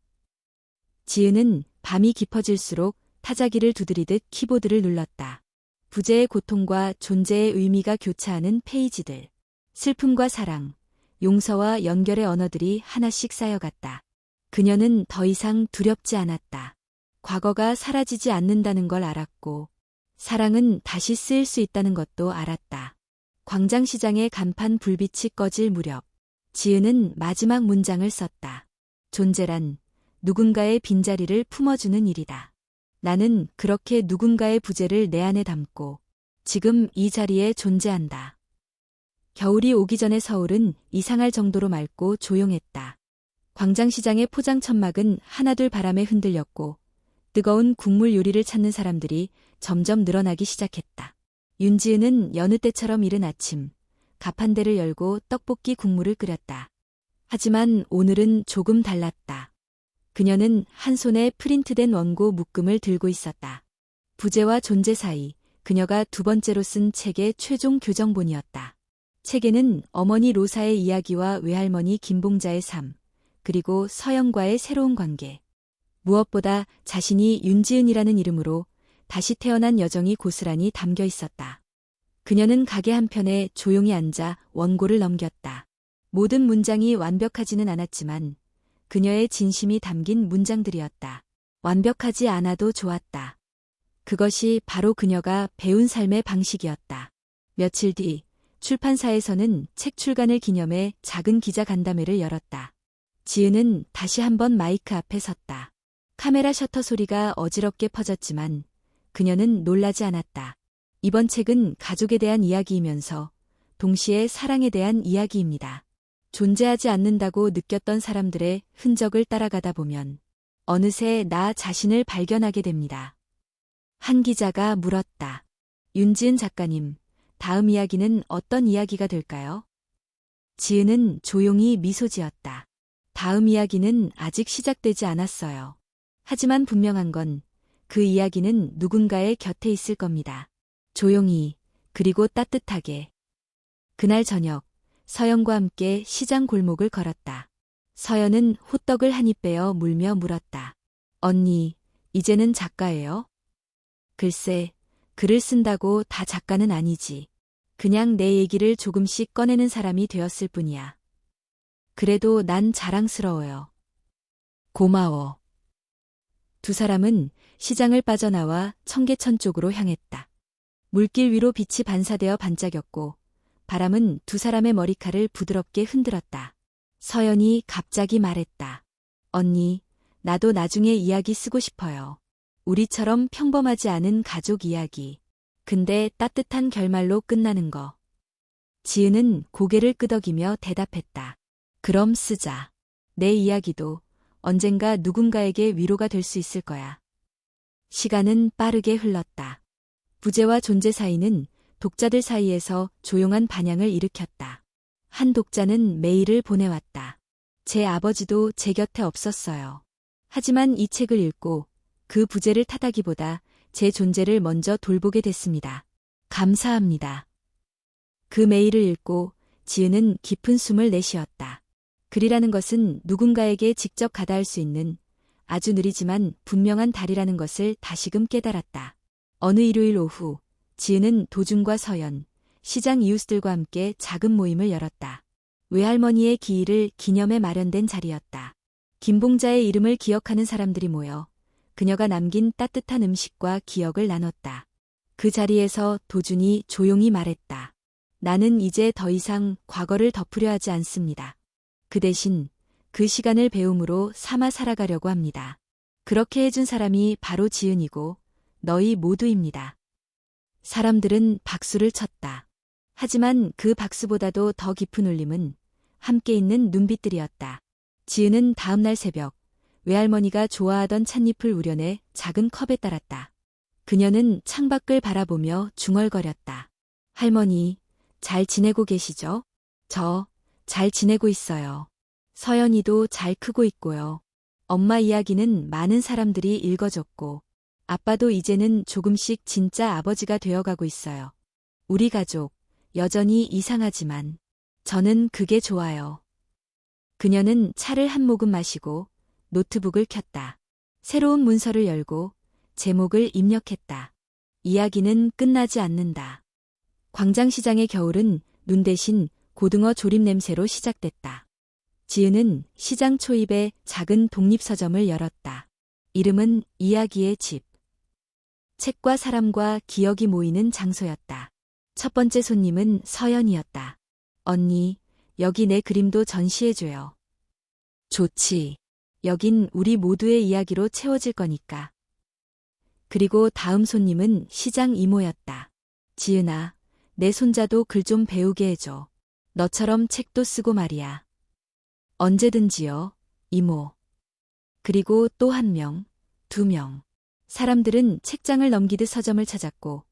지은은 밤이 깊어질수록 타자기를 두드리듯 키보드를 눌렀다. 부재의 고통과 존재의 의미가 교차하는 페이지들. 슬픔과 사랑, 용서와 연결의 언어들이 하나씩 쌓여갔다. 그녀는 더 이상 두렵지 않았다. 과거가 사라지지 않는다는 걸 알았고, 사랑은 다시 쓰일 수 있다는 것도 알았다. 광장시장의 간판 불빛이 꺼질 무렵, 지은은 마지막 문장을 썼다. 존재란 누군가의 빈자리를 품어주는 일이다. 나는 그렇게 누군가의 부재를 내 안에 담고 지금 이 자리에 존재한다. 겨울이 오기 전에 서울은 이상할 정도로 맑고 조용했다. 광장시장의 포장 천막은 하나둘 바람에 흔들렸고 뜨거운 국물 요리를 찾는 사람들이 점점 늘어나기 시작했다. 윤지은은 여느 때처럼 이른 아침 가판대를 열고 떡볶이 국물을 끓였다. 하지만 오늘은 조금 달랐다. 그녀는 한 손에 프린트된 원고 묶음을 들고 있었다. 부재와 존재 사이, 그녀가 두 번째로 쓴 책의 최종 교정본이었다. 책에는 어머니 로사의 이야기와 외할머니 김봉자의 삶, 그리고 서영과의 새로운 관계. 무엇보다 자신이 윤지은이라는 이름으로 다시 태어난 여정이 고스란히 담겨 있었다. 그녀는 가게 한편에 조용히 앉아 원고를 넘겼다. 모든 문장이 완벽하지는 않았지만 그녀의 진심이 담긴 문장들이었다. 완벽하지 않아도 좋았다. 그것이 바로 그녀가 배운 삶의 방식이었다. 며칠 뒤 출판사에서는 책 출간을 기념해 작은 기자 간담회를 열었다. 지은은 다시 한번 마이크 앞에 섰다. 카메라 셔터 소리가 어지럽게 퍼졌지만 그녀는 놀라지 않았다. 이번 책은 가족에 대한 이야기이면서 동시에 사랑에 대한 이야기입니다. 존재하지 않는다고 느꼈던 사람들의 흔적을 따라가다 보면 어느새 나 자신을 발견하게 됩니다. 한 기자가 물었다. 윤지은 작가님, 다음 이야기는 어떤 이야기가 될까요? 지은은 조용히 미소 지었다. 다음 이야기는 아직 시작되지 않았어요. 하지만 분명한 건 그 이야기는 누군가의 곁에 있을 겁니다. 조용히, 그리고 따뜻하게. 그날 저녁, 서연과 함께 시장 골목을 걸었다. 서연은 호떡을 한 입 빼어 물며 물었다. 언니, 이제는 작가예요? 글쎄, 글을 쓴다고 다 작가는 아니지. 그냥 내 얘기를 조금씩 꺼내는 사람이 되었을 뿐이야. 그래도 난 자랑스러워요. 고마워. 두 사람은 시장을 빠져나와 청계천 쪽으로 향했다. 물길 위로 빛이 반사되어 반짝였고 바람은 두 사람의 머리칼을 부드럽게 흔들었다. 서연이 갑자기 말했다. 언니, 나도 나중에 이야기 쓰고 싶어요. 우리처럼 평범하지 않은 가족 이야기. 근데 따뜻한 결말로 끝나는 거. 지은은 고개를 끄덕이며 대답했다. 그럼 쓰자. 내 이야기도 언젠가 누군가에게 위로가 될 수 있을 거야. 시간은 빠르게 흘렀다. 부제와 존재 사이는 독자들 사이에서 조용한 반향을 일으켰다. 한 독자는 메일을 보내왔다. 제 아버지도 제 곁에 없었어요. 하지만 이 책을 읽고 그 부제를 탓하기보다 제 존재를 먼저 돌보게 됐습니다. 감사합니다. 그 메일을 읽고 지은은 깊은 숨을 내쉬었다. 글이라는 것은 누군가에게 직접 가닿을 수 있는 아주 느리지만 분명한 달이라는 것을 다시금 깨달았다. 어느 일요일 오후, 지은은 도준과 서연, 시장 이웃들과 함께 작은 모임을 열었다. 외할머니의 기일을 기념해 마련된 자리였다. 김봉자의 이름을 기억하는 사람들이 모여 그녀가 남긴 따뜻한 음식과 기억을 나눴다. 그 자리에서 도준이 조용히 말했다. 나는 이제 더 이상 과거를 덮으려 하지 않습니다. 그 대신 그 시간을 배움으로 삼아 살아가려고 합니다. 그렇게 해준 사람이 바로 지은이고 너희 모두입니다. 사람들은 박수를 쳤다. 하지만 그 박수보다도 더 깊은 울림은 함께 있는 눈빛들이었다. 지은은 다음날 새벽 외할머니가 좋아하던 찻잎을 우려내 작은 컵에 따랐다. 그녀는 창밖을 바라보며 중얼거렸다. 할머니, 잘 지내고 계시죠? 저, 잘 지내고 있어요. 서연이도 잘 크고 있고요. 엄마 이야기는 많은 사람들이 읽어줬고, 아빠도 이제는 조금씩 진짜 아버지가 되어가고 있어요. 우리 가족, 여전히 이상하지만, 저는 그게 좋아요. 그녀는 차를 한 모금 마시고, 노트북을 켰다. 새로운 문서를 열고, 제목을 입력했다. 이야기는 끝나지 않는다. 광장시장의 겨울은 눈 대신 고등어 조림 냄새로 시작됐다. 지은은 시장 초입에 작은 독립서점을 열었다. 이름은 이야기의 집. 책과 사람과 기억이 모이는 장소였다. 첫 번째 손님은 서연이었다. 언니, 여기 내 그림도 전시해줘요. 좋지. 여긴 우리 모두의 이야기로 채워질 거니까. 그리고 다음 손님은 시장 이모였다. 지은아, 내 손자도 글 좀 배우게 해줘. 너처럼 책도 쓰고 말이야. 언제든지요, 이모. 그리고 또 한 명, 두 명. 사람들은 책장을 넘기듯 서점을 찾았고,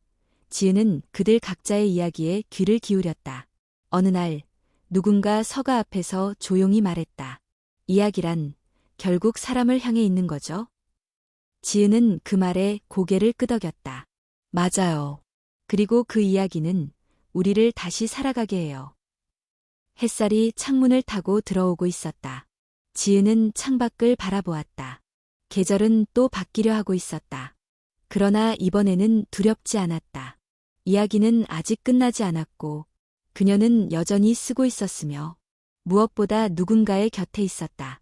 지은은 그들 각자의 이야기에 귀를 기울였다. 어느 날, 누군가 서가 앞에서 조용히 말했다. 이야기란 결국 사람을 향해 있는 거죠? 지은은 그 말에 고개를 끄덕였다. 맞아요. 그리고 그 이야기는 우리를 다시 살아가게 해요. 햇살이 창문을 타고 들어오고 있었다. 지은은 창밖을 바라보았다. 계절은 또 바뀌려 하고 있었다. 그러나 이번에는 두렵지 않았다. 이야기는 아직 끝나지 않았고 그녀는 여전히 쓰고 있었으며 무엇보다 누군가의 곁에 있었다.